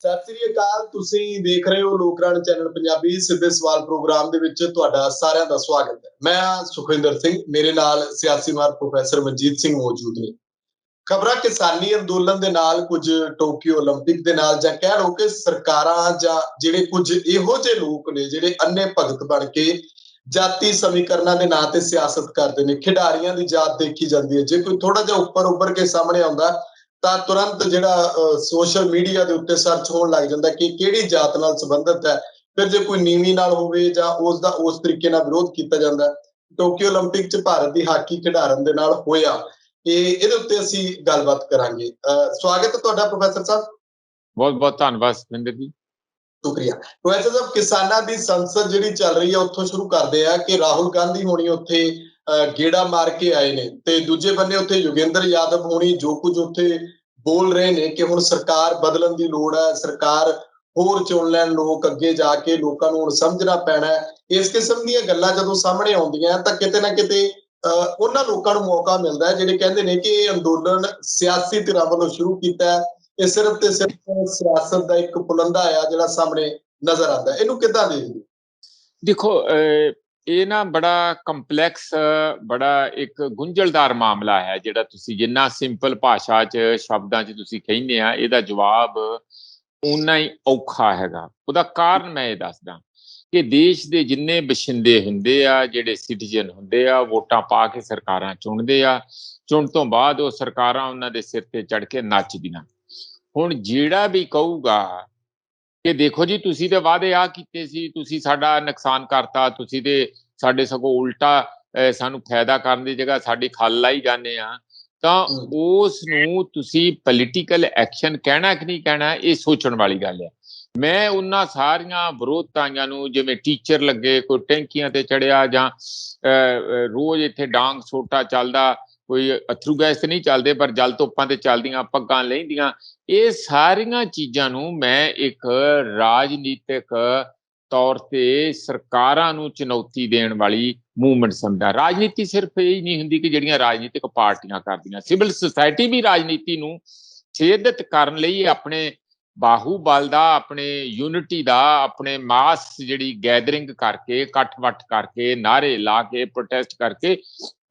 ਸਤਿ ਸ੍ਰੀ ਅਕਾਲ। ਤੁਸੀਂ ਦੇਖ ਰਹੇ ਹੋ ਲੋਕਰਾਣ ਚੈਨਲ ਪੰਜਾਬੀ। ਸਿੱਧੇ ਸਵਾਲ ਪ੍ਰੋਗਰਾਮ ਦੇ ਵਿੱਚ ਤੁਹਾਡਾ ਸਾਰਿਆਂ ਦਾ ਸਵਾਗਤ ਹੈ। ਮੈਂ ਹਾਂ ਸੁਖਵਿੰਦਰ ਸਿੰਘ, ਮੇਰੇ ਨਾਲ ਸਿਆਸੀ ਮਾਹਰ ਪ੍ਰੋਫੈਸਰ ਮਨਜੀਤ ਸਿੰਘ ਮੌਜੂਦ ਨੇ। ਖਬਰਾਂ ਕਿਸਾਨੀ ਅੰਦੋਲਨ ਦੇ ਨਾਲ, ਕੁਝ ਟੋਕੀਓ ਓਲੰਪਿਕ ਦੇ ਨਾਲ, ਜਾਂ ਕਹਿ ਲਓ ਕਿ ਸਰਕਾਰਾਂ ਜਾਂ ਜਿਹੜੇ ਕੁਝ ਇਹੋ ਜਿਹੇ ਲੋਕ ਨੇ ਜਿਹੜੇ ਅੰਨੇ ਭਗਤ ਬਣ ਕੇ ਜਾਤੀ ਸਮੀਕਰਨਾਂ ਦੇ ਨਾਂ ਤੇ ਸਿਆਸਤ ਕਰਦੇ ਨੇ। ਖਿਡਾਰੀਆਂ ਦੀ ਜਾਤ ਦੇਖੀ ਜਾਂਦੀ ਹੈ। ਜੇ ਕੋਈ ਥੋੜਾ ਜਿਹਾ ਉੱਪਰ ਉੱਭਰ ਕੇ ਸਾਹਮਣੇ ਆਉਂਦਾ ਤਾਂ ਤੁਰੰਤ ਜਿਹੜਾ ਸੋਸ਼ਲ ਮੀਡੀਆ ਦੇ ਉੱਤੇ ਸਰਚ ਹੋਣ ਲੱਗ ਜਾਂਦਾ ਕਿ ਕਿਹੜੀ ਜਾਤ ਨਾਲ ਸੰਬੰਧਿਤ ਹੈ। ਫਿਰ ਜੇ ਕੋਈ ਨੀਵੀਂ ਨਾਲ ਹੋਵੇ ਜਾਂ ਉਸ ਦਾ ਉਸ ਤਰੀਕੇ ਨਾਲ ਵਿਰੋਧ ਕੀਤਾ ਜਾਂਦਾ। ਟੋਕੀਓ ਓਲੰਪਿਕ 'ਚ ਭਾਰਤ ਦੀ ਹਾਕੀ ਖਿਡਾਰਨ ਦੇ ਨਾਲ ਹੋਇਆ, ਇਹਦੇ ਉੱਤੇ ਅਸੀਂ ਗੱਲਬਾਤ ਕਰਾਂਗੇ। ਸਵਾਗਤ ਹੈ ਤੁਹਾਡਾ ਪ੍ਰੋਫੈਸਰ ਸਾਹਿਬ। ਬਹੁਤ ਬਹੁਤ ਧੰਨਵਾਦ ਸੁਖਵਿੰਦਰ ਜੀ। ਸ਼ੁਕਰੀਆ ਪ੍ਰੋਫੈਸਰ ਸਾਹਿਬ। ਕਿਸਾਨਾਂ ਦੀ ਸੰਸਦ ਜਿਹੜੀ ਚੱਲ ਰਹੀ ਹੈ ਉੱਥੋਂ ਸ਼ੁਰੂ ਕਰਦੇ ਆ ਕਿ ਰਾਹੁਲ ਗਾਂਧੀ ਹੋਣੀ ਉੱਥੇ ਗੇੜਾ ਮਾਰ ਕੇ ਆਏ ਨੇ, ਤੇ ਦੂਜੇ ਬੰਨੇ ਉੱਥੇ ਯੋਗੇਂਦਰ ਯਾਦਵ ਹੋਣੀ ਜੋ ਕੁਝ ਉੱਥੇ ਬੋਲ ਰਹੇ ਨੇ ਕਿ ਹੁਣ ਸਰਕਾਰ ਬਦਲਣ ਦੀ ਲੋੜ ਹੈ, ਸਰਕਾਰ ਹੋਰ ਚੁਣ ਲੈਣ ਲੋਕ, ਅੱਗੇ ਜਾ ਕੇ ਲੋਕਾਂ ਨੂੰ ਹੁਣ ਸਮਝਣਾ ਪੈਣਾ ਹੈ। ਇਸ ਕਿਸਮ ਦੀਆਂ ਗੱਲਾਂ ਜਦੋਂ ਸਾਹਮਣੇ ਆਉਂਦੀਆਂ ਤਾਂ ਕਿਤੇ ਨਾ ਕਿਤੇ ਉਹਨਾਂ ਲੋਕਾਂ ਨੂੰ ਮੌਕਾ ਮਿਲਦਾ ਹੈ ਜਿਹੜੇ ਕਹਿੰਦੇ ਨੇ ਕਿ ਇਹ ਅੰਦੋਲਨ ਸਿਆਸੀ ਧਿਰਾਂ ਵੱਲੋਂ ਸ਼ੁਰੂ ਕੀਤਾ ਹੈ, ਇਹ ਸਿਰਫ ਤੇ ਸਿਰਫ ਸਿਆਸਤ ਦਾ ਇੱਕ ਪੁਲੰਦਾ ਆ ਜਿਹੜਾ ਸਾਹਮਣੇ ਨਜ਼ਰ ਆਉਂਦਾ। ਇਹਨੂੰ ਕਿੱਦਾਂ ਦੇਖਦੇ? ਦੇਖੋ, ਇਹ ਨਾ ਬੜਾ ਕੰਪਲੈਕਸ, ਬੜਾ ਇੱਕ ਗੁੰਝਲਦਾਰ ਮਾਮਲਾ ਹੈ ਜਿਹੜਾ ਤੁਸੀਂ ਜਿੰਨਾ ਸਿੰਪਲ ਭਾਸ਼ਾ 'ਚ ਸ਼ਬਦਾਂ 'ਚ ਤੁਸੀਂ ਕਹਿੰਦੇ ਆ, ਇਹਦਾ ਜਵਾਬ ਓਨਾ ਹੀ ਔਖਾ ਹੈਗਾ। ਉਹਦਾ ਕਾਰਨ ਮੈਂ ਇਹ ਦੱਸਦਾ ਕਿ ਦੇਸ਼ ਦੇ ਜਿੰਨੇ ਬਸ਼ਿੰਦੇ ਹੁੰਦੇ ਆ, ਜਿਹੜੇ ਸਿਟੀਜ਼ਨ ਹੁੰਦੇ ਆ, ਵੋਟਾਂ ਪਾ ਕੇ ਸਰਕਾਰਾਂ ਚੁਣਦੇ ਆ। ਚੁਣ ਤੋਂ ਬਾਅਦ ਉਹ ਸਰਕਾਰਾਂ ਉਹਨਾਂ ਦੇ ਸਿਰ ਤੇ ਚੜ ਕੇ ਨੱਚਦੀਆਂ। ਹੁਣ ਜਿਹੜਾ ਵੀ ਕਹੂਗਾ ਕਿ ਦੇਖੋ ਜੀ ਤੁਸੀਂ ਤੇ ਵਾਅਦੇ ਆ ਕੀਤੇ ਸੀ, ਤੁਸੀਂ ਸਾਡਾ ਨੁਕਸਾਨ ਕਰਤਾ, ਤੁਸੀਂ ਤੇ ਸਾਡੇ ਸਗੋਂ ਉਲਟਾ ਸਾਨੂੰ ਫਾਇਦਾ ਕਰਨ ਦੀ ਜਗ੍ਹਾ ਸਾਡੀ ਖੱਲ ਲਾਈ ਜਾਂਦੇ ਆ, ਤਾਂ ਉਸ ਨੂੰ ਤੁਸੀਂ ਪੋਲੀਟੀਕਲ ਐਕਸ਼ਨ ਕਹਿਣਾ ਕਿ ਨਹੀਂ ਕਹਿਣਾ, ਇਹ ਸੋਚਣ ਵਾਲੀ ਗੱਲ ਹੈ। ਮੈਂ ਉਹਨਾਂ ਸਾਰੀਆਂ ਵਿਰੋਧਤਾਵਾਂ ਨੂੰ, ਜਿਵੇਂ ਟੀਚਰ ਲੱਗੇ, ਕੋਈ ਟੈਂਕੀਆਂ ਤੇ ਚੜਿਆ, ਜਾਂ ਰੋਜ਼ ਇੱਥੇ ਡਾਂਗ ਸੋਟਾ ਚੱਲਦਾ, ਕੋਈ ਅਥਰੂ ਗੈਸ ਤੇ ਨਹੀਂ ਚੱਲਦੇ ਪਰ ਜਲ ਧੁੱਪਾਂ ਤੇ ਚੱਲਦੀਆਂ, ਪੱਗਾਂ ਲਹਿੰਦੀਆਂ, ਇਹ ਸਾਰੀਆਂ ਚੀਜ਼ਾਂ ਨੂੰ ਮੈਂ ਇੱਕ ਰਾਜਨੀਤਿਕ ਤੌਰ ਤੇ ਸਰਕਾਰਾਂ ਨੂੰ ਚੁਣੌਤੀ ਦੇਣ ਵਾਲੀ ਮੂਵਮੈਂਟ ਸਮਝਦਾ। ਰਾਜਨੀਤੀ ਸਿਰਫ ਇਹ ਨਹੀਂ ਹੁੰਦੀ ਕਿ ਜਿਹੜੀਆਂ ਰਾਜਨੀਤਿਕ ਪਾਰਟੀਆਂ ਕਰਦੀਆਂ, ਸਿਵਲ ਸੁਸਾਇਟੀ ਵੀ ਰਾਜਨੀਤੀ ਨੂੰ ਛੇਦਤ ਕਰਨ ਲਈ ਆਪਣੇ ਬਾਹੂਬਲ ਦਾ, ਆਪਣੇ ਯੂਨਿਟੀ ਦਾ, ਆਪਣੇ ਮਾਸ ਜਿਹੜੀ ਗੈਦਰਿੰਗ ਕਰਕੇ, ਇਕੱਠ-ਵੱਠ ਕਰਕੇ, ਨਾਅਰੇ ਲਾ ਕੇ, ਪ੍ਰੋਟੈਸਟ ਕਰਕੇ,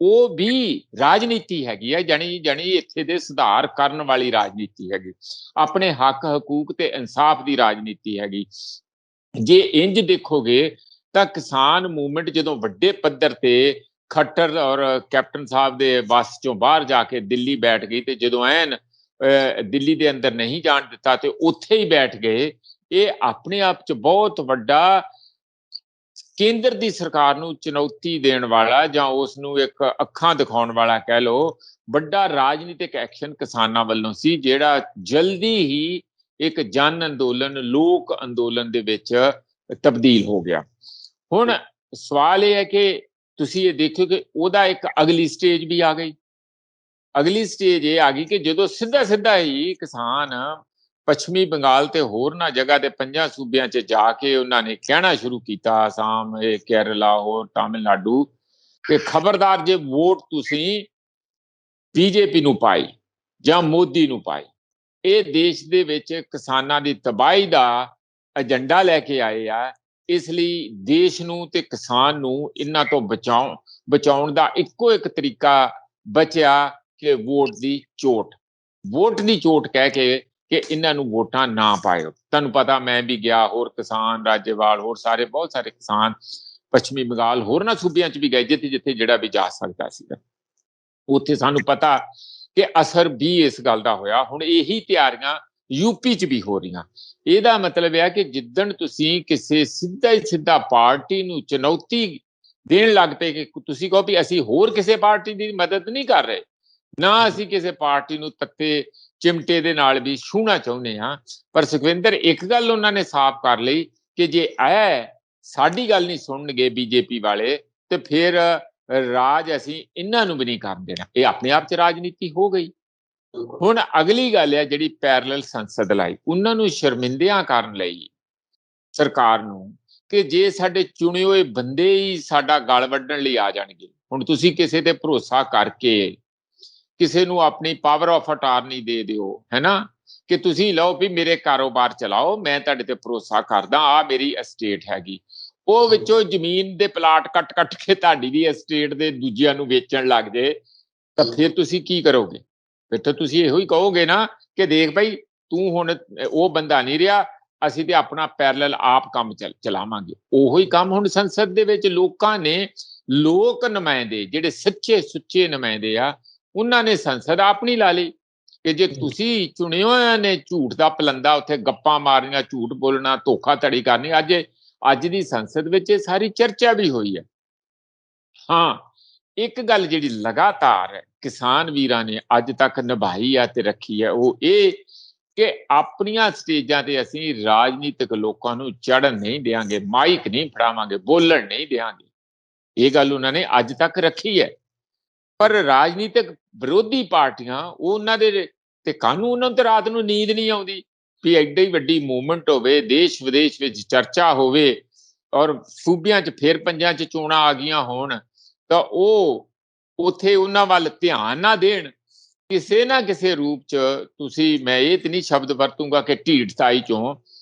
ਉਹ ਵੀ ਰਾਜਨੀਤੀ ਹੈਗੀ ਹੈ। ਜਾਣੀ ਇੱਥੇ ਦੇ ਸੁਧਾਰ ਕਰਨ ਵਾਲੀ ਰਾਜਨੀਤੀ ਹੈਗੀ, ਆਪਣੇ ਹੱਕ ਹਕੂਕ ਤੇ ਇਨਸਾਫ ਦੀ ਰਾਜਨੀਤੀ ਹੈਗੀ। ਜੇ ਇੰਜ ਦੇਖੋਗੇ ਤਾਂ ਕਿਸਾਨ ਮੂਵਮੈਂਟ ਜਦੋਂ ਵੱਡੇ ਪੱਧਰ ਤੇ ਖੱਟਰ ਔਰ ਕੈਪਟਨ ਸਾਹਿਬ ਦੇ ਬੱਸ ਚੋਂ ਬਾਹਰ ਜਾ ਕੇ ਦਿੱਲੀ ਬੈਠ ਗਈ, ਤੇ ਜਦੋਂ ਐਨ ਦਿੱਲੀ ਦੇ ਅੰਦਰ ਨਹੀਂ ਜਾਣ ਦਿੱਤਾ ਤੇ ਉੱਥੇ ਹੀ ਬੈਠ ਗਏ, ਇਹ ਆਪਣੇ ਆਪ 'ਚ ਬਹੁਤ ਵੱਡਾ ਕੇਂਦਰ ਦੀ ਸਰਕਾਰ ਨੂੰ ਚੁਣੌਤੀ ਦੇਣ ਵਾਲਾ, ਜਾਂ ਉਸ ਨੂੰ ਇੱਕ ਅੱਖਾਂ ਦਿਖਾਉਣ ਵਾਲਾ ਕਹਿ ਲਓ, ਵੱਡਾ ਰਾਜਨੀਤਿਕ ਐਕਸ਼ਨ ਕਿਸਾਨਾਂ ਵੱਲੋਂ ਸੀ, ਜਿਹੜਾ ਜਲਦੀ ਹੀ ਇੱਕ ਜਨ ਅੰਦੋਲਨ, ਲੋਕ ਅੰਦੋਲਨ ਦੇ ਵਿੱਚ ਤਬਦੀਲ ਹੋ ਗਿਆ। ਹੁਣ ਸਵਾਲ ਇਹ ਹੈ ਕਿ ਤੁਸੀਂ ਇਹ ਦੇਖੋ ਕਿ ਉਹਦਾ ਇੱਕ ਅਗਲੀ ਸਟੇਜ ਵੀ ਆ ਗਈ। ਅਗਲੀ ਸਟੇਜ ਇਹ ਆ ਗਈ ਕਿ ਜਦੋਂ ਸਿੱਧਾ ਹੀ ਕਿਸਾਨ ਪੱਛਮੀ ਬੰਗਾਲ ਤੇ ਹੋਰਨਾਂ ਜਗ੍ਹਾ ਤੇ 5 ਸੂਬਿਆਂ 'ਚ ਜਾ ਕੇ ਉਹਨਾਂ ਨੇ ਕਹਿਣਾ ਸ਼ੁਰੂ ਕੀਤਾ, ਆਸਾਮ, ਕੇਰਲਾ, ਹੋਰ ਤਾਮਿਲਨਾਡੂ, ਕਿ ਖਬਰਦਾਰ ਜੇ ਵੋਟ ਤੁਸੀਂ ਬੀਜੇਪੀ ਨੂੰ ਪਾਈ ਜਾਂ ਮੋਦੀ ਨੂੰ ਪਾਈ, ਇਹ ਦੇਸ਼ ਦੇ ਵਿੱਚ ਕਿਸਾਨਾਂ ਦੀ ਤਬਾਹੀ ਦਾ ਏਜੰਡਾ ਲੈ ਕੇ ਆਏ ਆ। ਇਸ ਲਈ ਦੇਸ਼ ਨੂੰ ਤੇ ਕਿਸਾਨ ਨੂੰ ਇਹਨਾਂ ਤੋਂ ਬਚਾਉਣ ਦਾ ਇੱਕੋ ਇੱਕ ਤਰੀਕਾ ਬਚਿਆ ਕਿ ਵੋਟ ਦੀ ਚੋਟ ਕਹਿ ਕੇ ਕਿ ਇਹਨਾਂ ਨੂੰ ਵੋਟਾਂ ਨਾ ਪਾਇਓ। ਤੁਹਾਨੂੰ ਪਤਾ, ਮੈਂ ਵੀ ਗਿਆ, ਹੋਰ ਕਿਸਾਨ, ਰਾਜੇਵਾਲ, ਹੋਰ ਬਹੁਤ ਸਾਰੇ ਕਿਸਾਨ ਪੱਛਮੀ ਬੰਗਾਲ, ਹੋਰਨਾਂ ਸੂਬਿਆਂ 'ਚ ਵੀ ਗਏ, ਜਿੱਥੇ ਜਿਹੜਾ ਵੀ ਜਾ ਸਕਦਾ ਸੀਗਾ। ਉੱਥੇ ਸਾਨੂੰ ਪਤਾ ਕਿ ਅਸਰ ਵੀ ਇਸ ਗੱਲ ਦਾ ਹੋਇਆ। ਹੁਣ ਇਹੀ ਤਿਆਰੀਆਂ ਯੂਪੀ 'ਚ ਵੀ ਹੋ ਰਹੀਆਂ। ਇਹਦਾ ਮਤਲਬ ਹੈ ਕਿ ਜਿੱਦਣ ਤੁਸੀਂ ਕਿਸੇ ਸਿੱਧਾ ਪਾਰਟੀ ਨੂੰ ਚੁਣੌਤੀ ਦੇਣ ਲੱਗ ਪਏ ਕਿ ਤੁਸੀਂ ਕਹੋ ਵੀ ਅਸੀਂ ਹੋਰ ਕਿਸੇ ਪਾਰਟੀ ਦੀ ਮਦਦ ਨਹੀਂ ਕਰ ਰਹੇ, ਨਾ ਅਸੀਂ ਕਿਸੇ ਪਾਰਟੀ ਨੂੰ ਤੱਤੇ ਚਿਮਟੇ ਦੇ ਨਾਲ ਵੀ ਛੂਹਣਾ ਚਾਹੁੰਦੇ ਹਾਂ, ਪਰ ਸੁਖਵਿੰਦਰ ਇੱਕ ਗੱਲ ਉਹਨਾਂ ਨੇ ਸਾਫ਼ ਕਰ ਲਈ ਕਿ ਜੇ ਸਾਡੀ ਗੱਲ ਨਹੀਂ ਸੁਣਨਗੇ ਬੀਜੇਪੀ ਵਾਲੇ, ਤੇ ਫਿਰ ਰਾਜ ਅਸੀਂ ਇਹਨਾਂ ਨੂੰ ਵੀ ਨਹੀਂ ਕਰਨ ਦੇਣਾ। ਇਹ ਆਪਣੇ ਆਪ 'ਚ ਰਾਜਨੀਤੀ ਹੋ ਗਈ। ਹੁਣ ਅਗਲੀ ਗੱਲ ਹੈ ਜਿਹੜੀ ਪੈਰਲਲ ਸੰਸਦ ਲਾਈ, ਉਹਨਾਂ ਨੂੰ ਸ਼ਰਮਿੰਦਿਆਂ ਕਰਨ ਲਈ ਸਰਕਾਰ ਨੂੰ, ਕਿ ਜੇ ਸਾਡੇ ਚੁਣੇ ਹੋਏ ਬੰਦੇ ਹੀ ਸਾਡਾ ਗਲ ਵੱਢਣ ਲਈ ਆ ਜਾਣਗੇ। ਹੁਣ ਤੁਸੀਂ ਕਿਸੇ ਤੇ ਭਰੋਸਾ ਕਰਕੇ ਕਿਸੇ ਨੂੰ ਆਪਣੀ ਪਾਵਰ ਆਫ ਅਟਾਰਨੀ ਦੇ ਦਿਓ, ਹੈ ਨਾ, ਕਿ ਤੁਸੀਂ ਲਓ ਵੀ ਮੇਰੇ ਕਾਰੋਬਾਰ ਚਲਾਓ, ਮੈਂ ਤੁਹਾਡੇ ਤੇ ਭਰੋਸਾ ਕਰਦਾ, ਆ ਮੇਰੀ estate ਹੈਗੀ। ਉਹ ਵਿੱਚੋਂ ਜ਼ਮੀਨ ਦੇ ਪਲਾਟ ਕੱਟ ਕੇ ਤੁਹਾਡੀ ਵੀ estate ਦੇ ਦੂਜਿਆਂ ਨੂੰ ਵੇਚਣ ਲੱਗ ਜੇ, ਤਾਂ ਫਿਰ ਤੁਸੀਂ ਕੀ ਕਰੋਗੇ? ਫਿਰ ਤਾਂ ਤੁਸੀਂ ਇਹੋ ਹੀ ਕਹੋਗੇ ਨਾ ਕਿ ਦੇਖ ਭਾਈ, ਤੂੰ ਹੁਣ ਉਹ ਬੰਦਾ ਨਹੀਂ ਰਿਹਾ, ਅਸੀਂ ਤੇ ਆਪਣਾ ਪੈਰਲਲ ਆਪ ਕੰਮ ਚਲਾਵਾਂਗੇ। ਉਹੋ ਹੀ ਕੰਮ ਹੁਣ ਸੰਸਦ ਦੇ ਵਿੱਚ ਲੋਕਾਂ ਨੇ, ਲੋਕ ਨੁਮਾਇੰਦੇ ਜਿਹੜੇ ਸੱਚੇ ਸੁੱਚੇ ਨੁਮਾਇੰਦੇ ਆ, ਉਹਨਾਂ ਨੇ ਸੰਸਦ ਆਪਣੀ ਲਾ ਲਈ ਕਿ ਜੇ ਤੁਸੀਂ ਚੁਣੇ ਹੋਇਆਂ ਨੇ ਝੂਠ ਦਾ ਪਲੰਦਾ, ਉੱਥੇ ਗੱਪਾਂ ਮਾਰਨੀਆਂ, ਝੂਠ ਬੋਲਣਾ, ਧੋਖਾਧੜੀ ਕਰਨੀ। ਅੱਜ ਦੀ ਸੰਸਦ ਵਿੱਚ ਇਹ ਸਾਰੀ ਚਰਚਾ ਵੀ ਹੋਈ ਹੈ। ਹਾਂ, ਇੱਕ ਗੱਲ ਜਿਹੜੀ ਲਗਾਤਾਰ ਕਿਸਾਨ ਵੀਰਾਂ ਨੇ ਅੱਜ ਤੱਕ ਨਿਭਾਈ ਆ ਤੇ ਰੱਖੀ ਹੈ, ਉਹ ਇਹ ਕਿ ਆਪਣੀਆਂ ਸਟੇਜਾਂ ਤੇ ਅਸੀਂ ਰਾਜਨੀਤਿਕ ਲੋਕਾਂ ਨੂੰ ਚੜ੍ਹਨ ਨਹੀਂ ਦੇਵਾਂਗੇ, ਮਾਈਕ ਨਹੀਂ ਫੜਾਵਾਂਗੇ, ਬੋਲਣ ਨਹੀਂ ਦੇਵਾਂਗੇ। ਇਹ ਗੱਲ ਉਹਨਾਂ ਨੇ ਅੱਜ ਤੱਕ ਰੱਖੀ ਹੈ। ਪਰ ਰਾਜਨੀਤਿਕ ਵਿਰੋਧੀ ਪਾਰਟੀਆਂ, ਉਹਨਾਂ ਦੇ ਤੇ ਕਾਨੂੰਨ, ਉਹਨਾਂ ਤੇ ਰਾਤ ਨੂੰ ਨੀਂਦ ਨਹੀਂ ਆਉਂਦੀ ਵੀ ਐਡੀ ਵੱਡੀ ਮੂਵਮੈਂਟ ਹੋਵੇ, ਦੇਸ਼ ਵਿਦੇਸ਼ ਵਿੱਚ ਚਰਚਾ ਹੋਵੇ, ਔਰ ਸੂਬਿਆਂ 'ਚ ਫਿਰ ਪੰਜਾਂ 'ਚ ਚੋਣਾਂ ਆ ਗਈਆਂ ਹੋਣ, ਤਾਂ ਉਹ ਉੱਥੇ ਉਹਨਾਂ ਵੱਲ ਧਿਆਨ ਨਾ ਦੇਣ। ਕਿਸੇ ਨਾ ਕਿਸੇ ਰੂਪ 'ਚ ਤੁਸੀਂ, ਮੈਂ ਇਹ ਤੇ ਨਹੀਂ ਸ਼ਬਦ ਵਰਤੂੰਗਾ ਕਿ ਢੀਠਤਾਈ 'ਚੋਂ,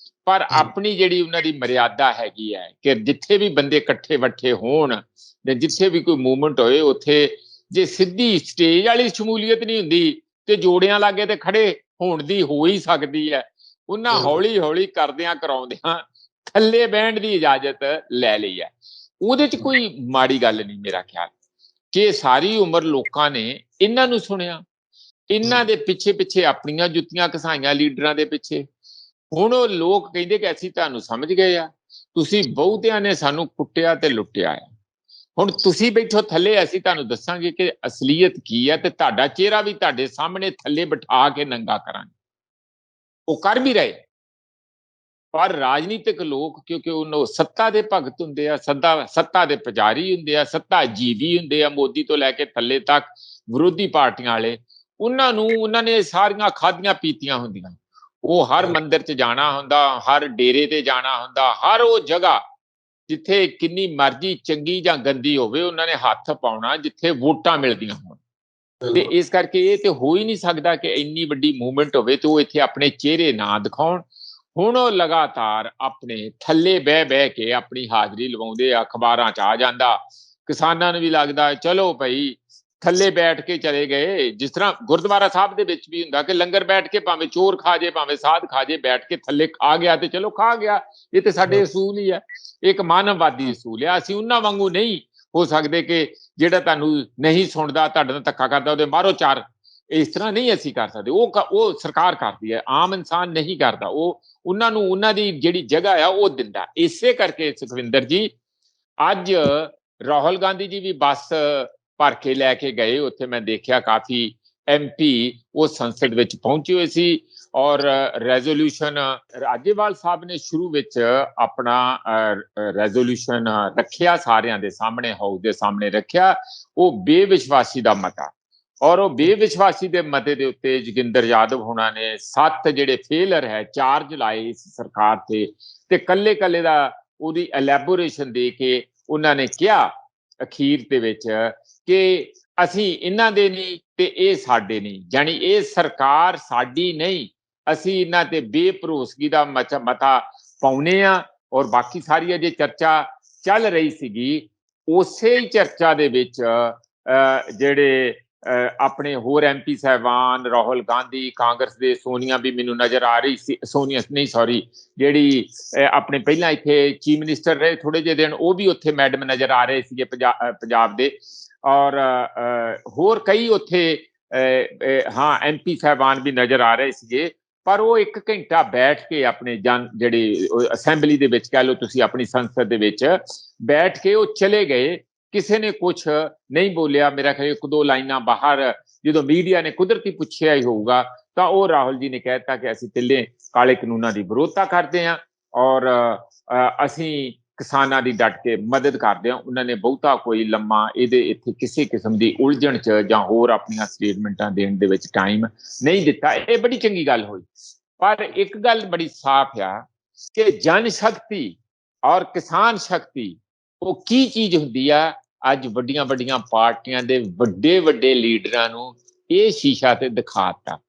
ਪਰ ਆਪਣੀ ਜਿਹੜੀ ਉਹਨਾਂ ਦੀ ਮਰਿਆਦਾ ਹੈਗੀ ਹੈ ਕਿ ਜਿੱਥੇ ਵੀ ਬੰਦੇ ਇਕੱਠੇ ਵੱਠੇ ਹੋਣ ਜਾਂ ਜਿੱਥੇ ਵੀ ਕੋਈ ਮੂਵਮੈਂਟ ਹੋਏ, ਉੱਥੇ ਜੇ ਸਿੱਧੀ ਸਟੇਜ ਵਾਲੀ ਸ਼ਮੂਲੀਅਤ ਨਹੀਂ ਹੁੰਦੀ ਤੇ ਜੋੜਿਆਂ ਲਾਗੇ ਤੇ ਖੜੇ ਹੋਣ ਦੀ ਹੋ ਹੀ ਸਕਦੀ ਹੈ। ਉਹਨਾਂ ਹੌਲੀ ਹੌਲੀ ਕਰਦਿਆਂ ਕਰਾਉਂਦਿਆਂ ਥੱਲੇ ਬਹਿਣ ਦੀ ਇਜਾਜ਼ਤ ਲੈ ਲਈ ਹੈ। ਉਹਦੇ 'ਚ ਕੋਈ ਮਾੜੀ ਗੱਲ ਨਹੀਂ ਮੇਰਾ ਖਿਆਲ, ਕਿ ਸਾਰੀ ਉਮਰ ਲੋਕਾਂ ਨੇ ਇਹਨਾਂ ਨੂੰ ਸੁਣਿਆ, ਇਹਨਾਂ ਦੇ ਪਿੱਛੇ ਪਿੱਛੇ ਆਪਣੀਆਂ ਜੁੱਤੀਆਂ ਘਸਾਈਆਂ ਲੀਡਰਾਂ ਦੇ ਪਿੱਛੇ। ਹੁਣ ਉਹ ਲੋਕ ਕਹਿੰਦੇ ਕਿ ਅਸੀਂ ਤੁਹਾਨੂੰ ਸਮਝ ਗਏ ਆ, ਤੁਸੀਂ ਬਹੁਤਿਆਂ ਨੇ ਸਾਨੂੰ ਕੁੱਟਿਆ ਤੇ ਲੁੱਟਿਆ ਆ, ਹੁਣ ਤੁਸੀਂ ਬੈਠੋ ਥੱਲੇ, ਅਸੀਂ ਤੁਹਾਨੂੰ ਦੱਸਾਂਗੇ ਕਿ ਅਸਲੀਅਤ ਕੀ ਹੈ, ਤੇ ਤੁਹਾਡਾ ਚਿਹਰਾ ਵੀ ਤੁਹਾਡੇ ਸਾਹਮਣੇ ਥੱਲੇ ਬਿਠਾ ਕੇ ਨੰਗਾ ਕਰਾਂਗੇ। ਉਹ ਕਰ ਵੀ ਰਹੇ। ਪਰ ਰਾਜਨੀਤਿਕ ਲੋਕ, ਕਿਉਂਕਿ ਉਹ ਸੱਤਾ ਦੇ ਭਗਤ ਹੁੰਦੇ ਆ, ਸੱਤਾ ਦੇ ਪੁਜਾਰੀ ਹੁੰਦੇ ਆ, ਸੱਤਾ ਜੀਵੀ ਹੁੰਦੇ ਆ, ਮੋਦੀ ਤੋਂ ਲੈ ਕੇ ਥੱਲੇ ਤੱਕ ਵਿਰੋਧੀ ਪਾਰਟੀਆਂ ਵਾਲੇ, ਉਹਨਾਂ ਨੇ ਸਾਰੀਆਂ ਖਾਧੀਆਂ ਪੀਤੀਆਂ ਹੁੰਦੀਆਂ। ਉਹ ਹਰ ਮੰਦਿਰ 'ਚ ਜਾਣਾ ਹੁੰਦਾ, ਹਰ ਡੇਰੇ ਤੇ ਜਾਣਾ ਹੁੰਦਾ, ਹਰ ਉਹ ਜਗ੍ਹਾ ਜਿੱਥੇ ਕਿੰਨੀ ਮਰਜ਼ੀ ਚੰਗੀ ਜਾਂ ਗੰਦੀ ਹੋਵੇ, ਉਹਨਾਂ ਨੇ ਹੱਥ ਪਾਉਣਾ ਜਿੱਥੇ ਵੋਟਾਂ ਮਿਲਦੀਆਂ ਹੋਣ। ਤੇ ਇਸ ਕਰਕੇ ਇਹ ਤੇ ਹੋ ਹੀ ਨਹੀਂ ਸਕਦਾ ਕਿ ਇੰਨੀ ਵੱਡੀ ਮੂਵਮੈਂਟ ਹੋਵੇ ਤੇ ਉਹ ਇੱਥੇ ਆਪਣੇ ਚਿਹਰੇ ਨਾ ਦਿਖਾਉਣ। ਹੁਣ ਉਹ ਲਗਾਤਾਰ ਆਪਣੇ ਥੱਲੇ ਬਹਿ ਕੇ ਆਪਣੀ ਹਾਜ਼ਰੀ ਲਵਾਉਂਦੇ ਆ, ਅਖਬਾਰਾਂ 'ਚ ਆ ਜਾਂਦਾ, ਕਿਸਾਨਾਂ ਨੂੰ ਵੀ ਲੱਗਦਾ ਚਲੋ ਭਾਈ ਥੱਲੇ ਬੈਠ ਕੇ ਚਲੇ ਗਏ। ਜਿਸ ਤਰ੍ਹਾਂ ਗੁਰਦੁਆਰਾ ਸਾਹਿਬ ਦੇ ਵਿੱਚ ਵੀ ਹੁੰਦਾ ਕਿ ਲੰਗਰ ਬੈਠ ਕੇ ਭਾਵੇਂ ਚੋਰ ਖਾ ਜੇ, ਭਾਵੇਂ ਸਾਧ ਖਾ ਜੇ, ਬੈਠ ਕੇ ਥੱਲੇ ਖਾ ਗਿਆ ਤੇ ਚਲੋ ਖਾ ਗਿਆ। ਇਹ ਤੇ ਸਾਡੇ ਅਸੂਲ ਹੀ ਹੈ, ਇੱਕ ਮਾਨਵਵਾਦੀ ਅਸੂਲ ਹੈ। ਅਸੀਂ ਉਹਨਾਂ ਵਾਂਗੂ ਨਹੀਂ ਹੋ ਸਕਦੇ ਕਿ ਜਿਹੜਾ ਤੁਹਾਨੂੰ ਨਹੀਂ ਸੁਣਦਾ, ਤੁਹਾਡੇ ਨਾਲ ਧੱਕਾ ਕਰਦਾ, ਉਹਦੇ ਮਾਰੋ ਚਾਰ। ਇਸ ਤਰ੍ਹਾਂ ਨਹੀਂ ਅਸੀਂ ਕਰ ਸਕਦੇ। ਉਹ ਸਰਕਾਰ ਕਰਦੀ ਹੈ, ਆਮ ਇਨਸਾਨ ਨਹੀਂ ਕਰਦਾ। ਉਹ ਉਹਨਾਂ ਨੂੰ ਉਹਨਾਂ ਦੀ ਜਿਹੜੀ ਜਗ੍ਹਾ ਆ ਉਹ ਦਿੰਦਾ। ਇਸੇ ਕਰਕੇ ਸੁਖਵਿੰਦਰ ਜੀ, ਅੱਜ ਰਾਹੁਲ ਗਾਂਧੀ ਜੀ ਵੀ ਬੱਸ ਭਰ ਕੇ ਲੈ ਕੇ ਗਏ, ਉੱਥੇ ਮੈਂ ਦੇਖਿਆ ਕਾਫੀ MP ਉਹ ਸੰਸਦ ਵਿੱਚ ਪਹੁੰਚੇ ਹੋਏ ਸੀ, ਔਰ ਰੈਜ਼ੋਲੂਸ਼ਨ ਰਾਜੇਵਾਲ ਸਾਹਿਬ ਨੇ ਸ਼ੁਰੂ ਵਿੱਚ ਆਪਣਾ ਰੈਜ਼ੋਲੂਸ਼ਨ ਰੱਖਿਆ, ਸਾਰਿਆਂ ਦੇ ਸਾਹਮਣੇ, ਹਾਊਸ ਦੇ ਸਾਹਮਣੇ ਰੱਖਿਆ, ਉਹ ਬੇਵਿਸ਼ਵਾਸੀ ਦਾ ਮਤਾ। ਔਰ ਉਹ ਬੇਵਿਸ਼ਵਾਸੀ ਦੇ ਮਤੇ ਦੇ ਉੱਤੇ ਜੋਗਿੰਦਰ ਯਾਦਵ ਹੋਣਾ ਨੇ 7 ਜਿਹੜੇ ਫੇਲਰ ਹੈ ਚਾਰਜ ਲਾਏ ਇਸ ਸਰਕਾਰ ਤੇ ਕੱਲੇ ਕੱਲੇ ਦਾ ਉਹਦੀ ਐਲੈਬੋਰੇਸ਼ਨ ਦੇ ਕੇ ਉਹਨਾਂ ਨੇ ਕਿਹਾ ਅਖੀਰ ਦੇ ਵਿੱਚ ਕਿ ਅਸੀਂ ਇਹਨਾਂ ਦੇ ਨਹੀਂ ਤੇ ਇਹ ਸਾਡੇ ਨਹੀਂ, ਜਾਨੀ ਇਹ ਸਰਕਾਰ ਸਾਡੀ ਨਹੀਂ, ਅਸੀਂ ਇਹਨਾਂ ਤੇ ਬੇਭਰੋਸਗੀ ਦਾ ਮਤਾ ਪਾਉਨੇ ਆ। ਔਰ ਬਾਕੀ ਸਾਰੀ ਅਜੇ ਚਰਚਾ ਚੱਲ ਰਹੀ ਸੀਗੀ, ਉਸੇ ਹੀ ਚਰਚਾ ਦੇ ਵਿੱਚ ਜਿਹੜੇ ਆਪਣੇ ਹੋਰ MP ਸਾਹਿਬਾਨ, ਰਾਹੁਲ ਗਾਂਧੀ, ਕਾਂਗਰਸ ਦੇ ਸੋਨੀਆ ਵੀ ਮੈਨੂੰ ਨਜ਼ਰ ਆ ਰਹੀ ਸੀ, ਸੋਨੀਆ ਨਹੀਂ ਸੌਰੀ, ਜਿਹੜੀ ਆਪਣੇ ਪਹਿਲਾਂ ਇੱਥੇ ਚੀਫ ਮਿਨਿਸਟਰ ਰਹੇ ਥੋੜੇ ਜਿਹੇ ਦਿਨ, ਉਹ ਵੀ ਉੱਥੇ ਮੈਡਮ ਨਜ਼ਰ ਆ ਰਹੇ ਸੀਗੇ ਪੰਜਾਬ ਦੇ, ਔਰ ਹੋਰ ਕਈ ਉੱਥੇ ਹਾਂ MP ਸਾਹਿਬਾਨ ਵੀ ਨਜ਼ਰ ਆ ਰਹੇ ਸੀਗੇ। ਪਰ ਉਹ 1 ਘੰਟਾ ਬੈਠ ਕੇ ਆਪਣੇ ਜਿਹੜੀ ਅਸੈਂਬਲੀ ਦੇ ਵਿੱਚ ਕਹਿ ਲਓ ਤੁਸੀਂ, ਆਪਣੀ ਸੰਸਦ ਦੇ ਵਿੱਚ ਬੈਠ ਕੇ ਉਹ ਚਲੇ ਗਏ, ਕਿਸੇ ਨੇ ਕੁਛ ਨਹੀਂ ਬੋਲਿਆ। ਮੇਰਾ ਖਿਆਲ 1-2 ਲਾਈਨਾਂ ਬਾਹਰ ਜਦੋਂ ਮੀਡੀਆ ਨੇ ਕੁਦਰਤੀ ਪੁੱਛਿਆ ਹੀ ਹੋਊਗਾ, ਤਾਂ ਉਹ ਰਾਹੁਲ ਜੀ ਨੇ ਕਹਿ ਦਿੱਤਾ ਕਿ ਅਸੀਂ ਤਿੱਲੇ ਕਾਲੇ ਕਾਨੂੰਨਾਂ ਦੀ ਵਿਰੋਧਤਾ ਕਰਦੇ ਹਾਂ ਔਰ ਅਸੀਂ ਕਿਸਾਨਾਂ ਦੀ ਡਟ ਕੇ ਮਦਦ ਕਰਦੇ ਹਾਂ। ਉਹਨਾਂ ਨੇ ਬਹੁਤਾ ਕੋਈ ਲੰਮਾ ਇਹਦੇ ਇੱਥੇ ਕਿਸੇ ਕਿਸਮ ਦੀ ਉਲਝਣ 'ਚ ਜਾਂ ਹੋਰ ਆਪਣੀਆਂ ਸਟੇਟਮੈਂਟਾਂ ਦੇਣ ਦੇ ਵਿੱਚ ਟਾਈਮ ਨਹੀਂ ਦਿੱਤਾ। ਇਹ ਬੜੀ ਚੰਗੀ ਗੱਲ ਹੋਈ। ਪਰ ਇੱਕ ਗੱਲ ਬੜੀ ਸਾਫ਼ ਆ ਕਿ ਜਨ ਸ਼ਕਤੀ ਔਰ ਕਿਸਾਨ ਸ਼ਕਤੀ ਉਹ ਕੀ ਚੀਜ਼ ਹੁੰਦੀ ਆ। ਅੱਜ ਵੱਡੀਆਂ ਵੱਡੀਆਂ ਪਾਰਟੀਆਂ ਦੇ ਵੱਡੇ ਵੱਡੇ ਲੀਡਰਾਂ ਨੂੰ ਇਹ ਸ਼ੀਸ਼ਾ ਤੇ ਦਿਖਾਤਾ,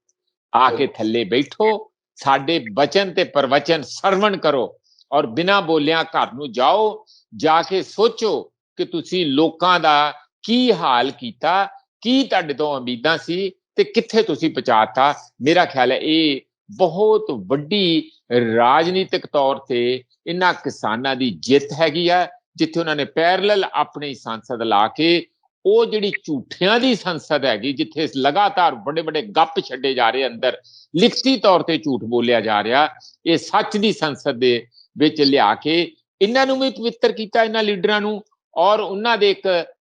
ਆ ਕੇ ਥੱਲੇ ਬੈਠੋ ਸਾਡੇ ਬਚਨ ਤੇ ਪ੍ਰਵਚਨ ਸਰਵਣ ਕਰੋ ਔਰ ਬਿਨਾਂ ਬੋਲਿਆਂ ਘਰ ਨੂੰ ਜਾਓ, ਜਾ ਕੇ ਸੋਚੋ ਕਿ ਤੁਸੀਂ ਲੋਕਾਂ ਦਾ ਕੀ ਹਾਲ ਕੀਤਾ, ਕੀ ਤੁਹਾਡੇ ਤੋਂ ਉਮੀਦਾਂ ਸੀ ਤੇ ਕਿੱਥੇ ਤੁਸੀਂ ਪਹੁੰਚਾਤਾ। ਮੇਰਾ ਖਿਆਲ ਹੈ ਇਹ ਬਹੁਤ ਵੱਡੀ ਰਾਜਨੀਤਿਕ ਤੌਰ ਤੇ ਇਹਨਾਂ ਕਿਸਾਨਾਂ ਦੀ ਜਿੱਤ ਹੈਗੀ ਆ, ਜਿੱਥੇ ਉਹਨਾਂ ਨੇ ਪੈਰਲਲ ਆਪਣੀ ਸੰਸਦ ਲਾ ਕੇ ਉਹ ਜਿਹੜੀ ਝੂਠਿਆਂ ਦੀ ਸੰਸਦ ਹੈਗੀ, ਜਿੱਥੇ ਲਗਾਤਾਰ ਵੱਡੇ ਵੱਡੇ ਗੱਪ ਛੱਡੇ ਜਾ ਰਹੇ, ਅੰਦਰ ਲਿਖਤੀ ਤੌਰ ਤੇ ਝੂਠ ਬੋਲਿਆ ਜਾ ਰਿਹਾ, ਇਹ ਸੱਚ ਦੀ ਸੰਸਦ ਦੇ ਵਿੱਚ ਲਿਆ ਕੇ ਇਹਨਾਂ ਨੂੰ ਵੀ ਪਵਿੱਤਰ ਕੀਤਾ, ਇਹਨਾਂ ਲੀਡਰਾਂ ਨੂੰ, ਔਰ ਉਹਨਾਂ ਦੇ ਇੱਕ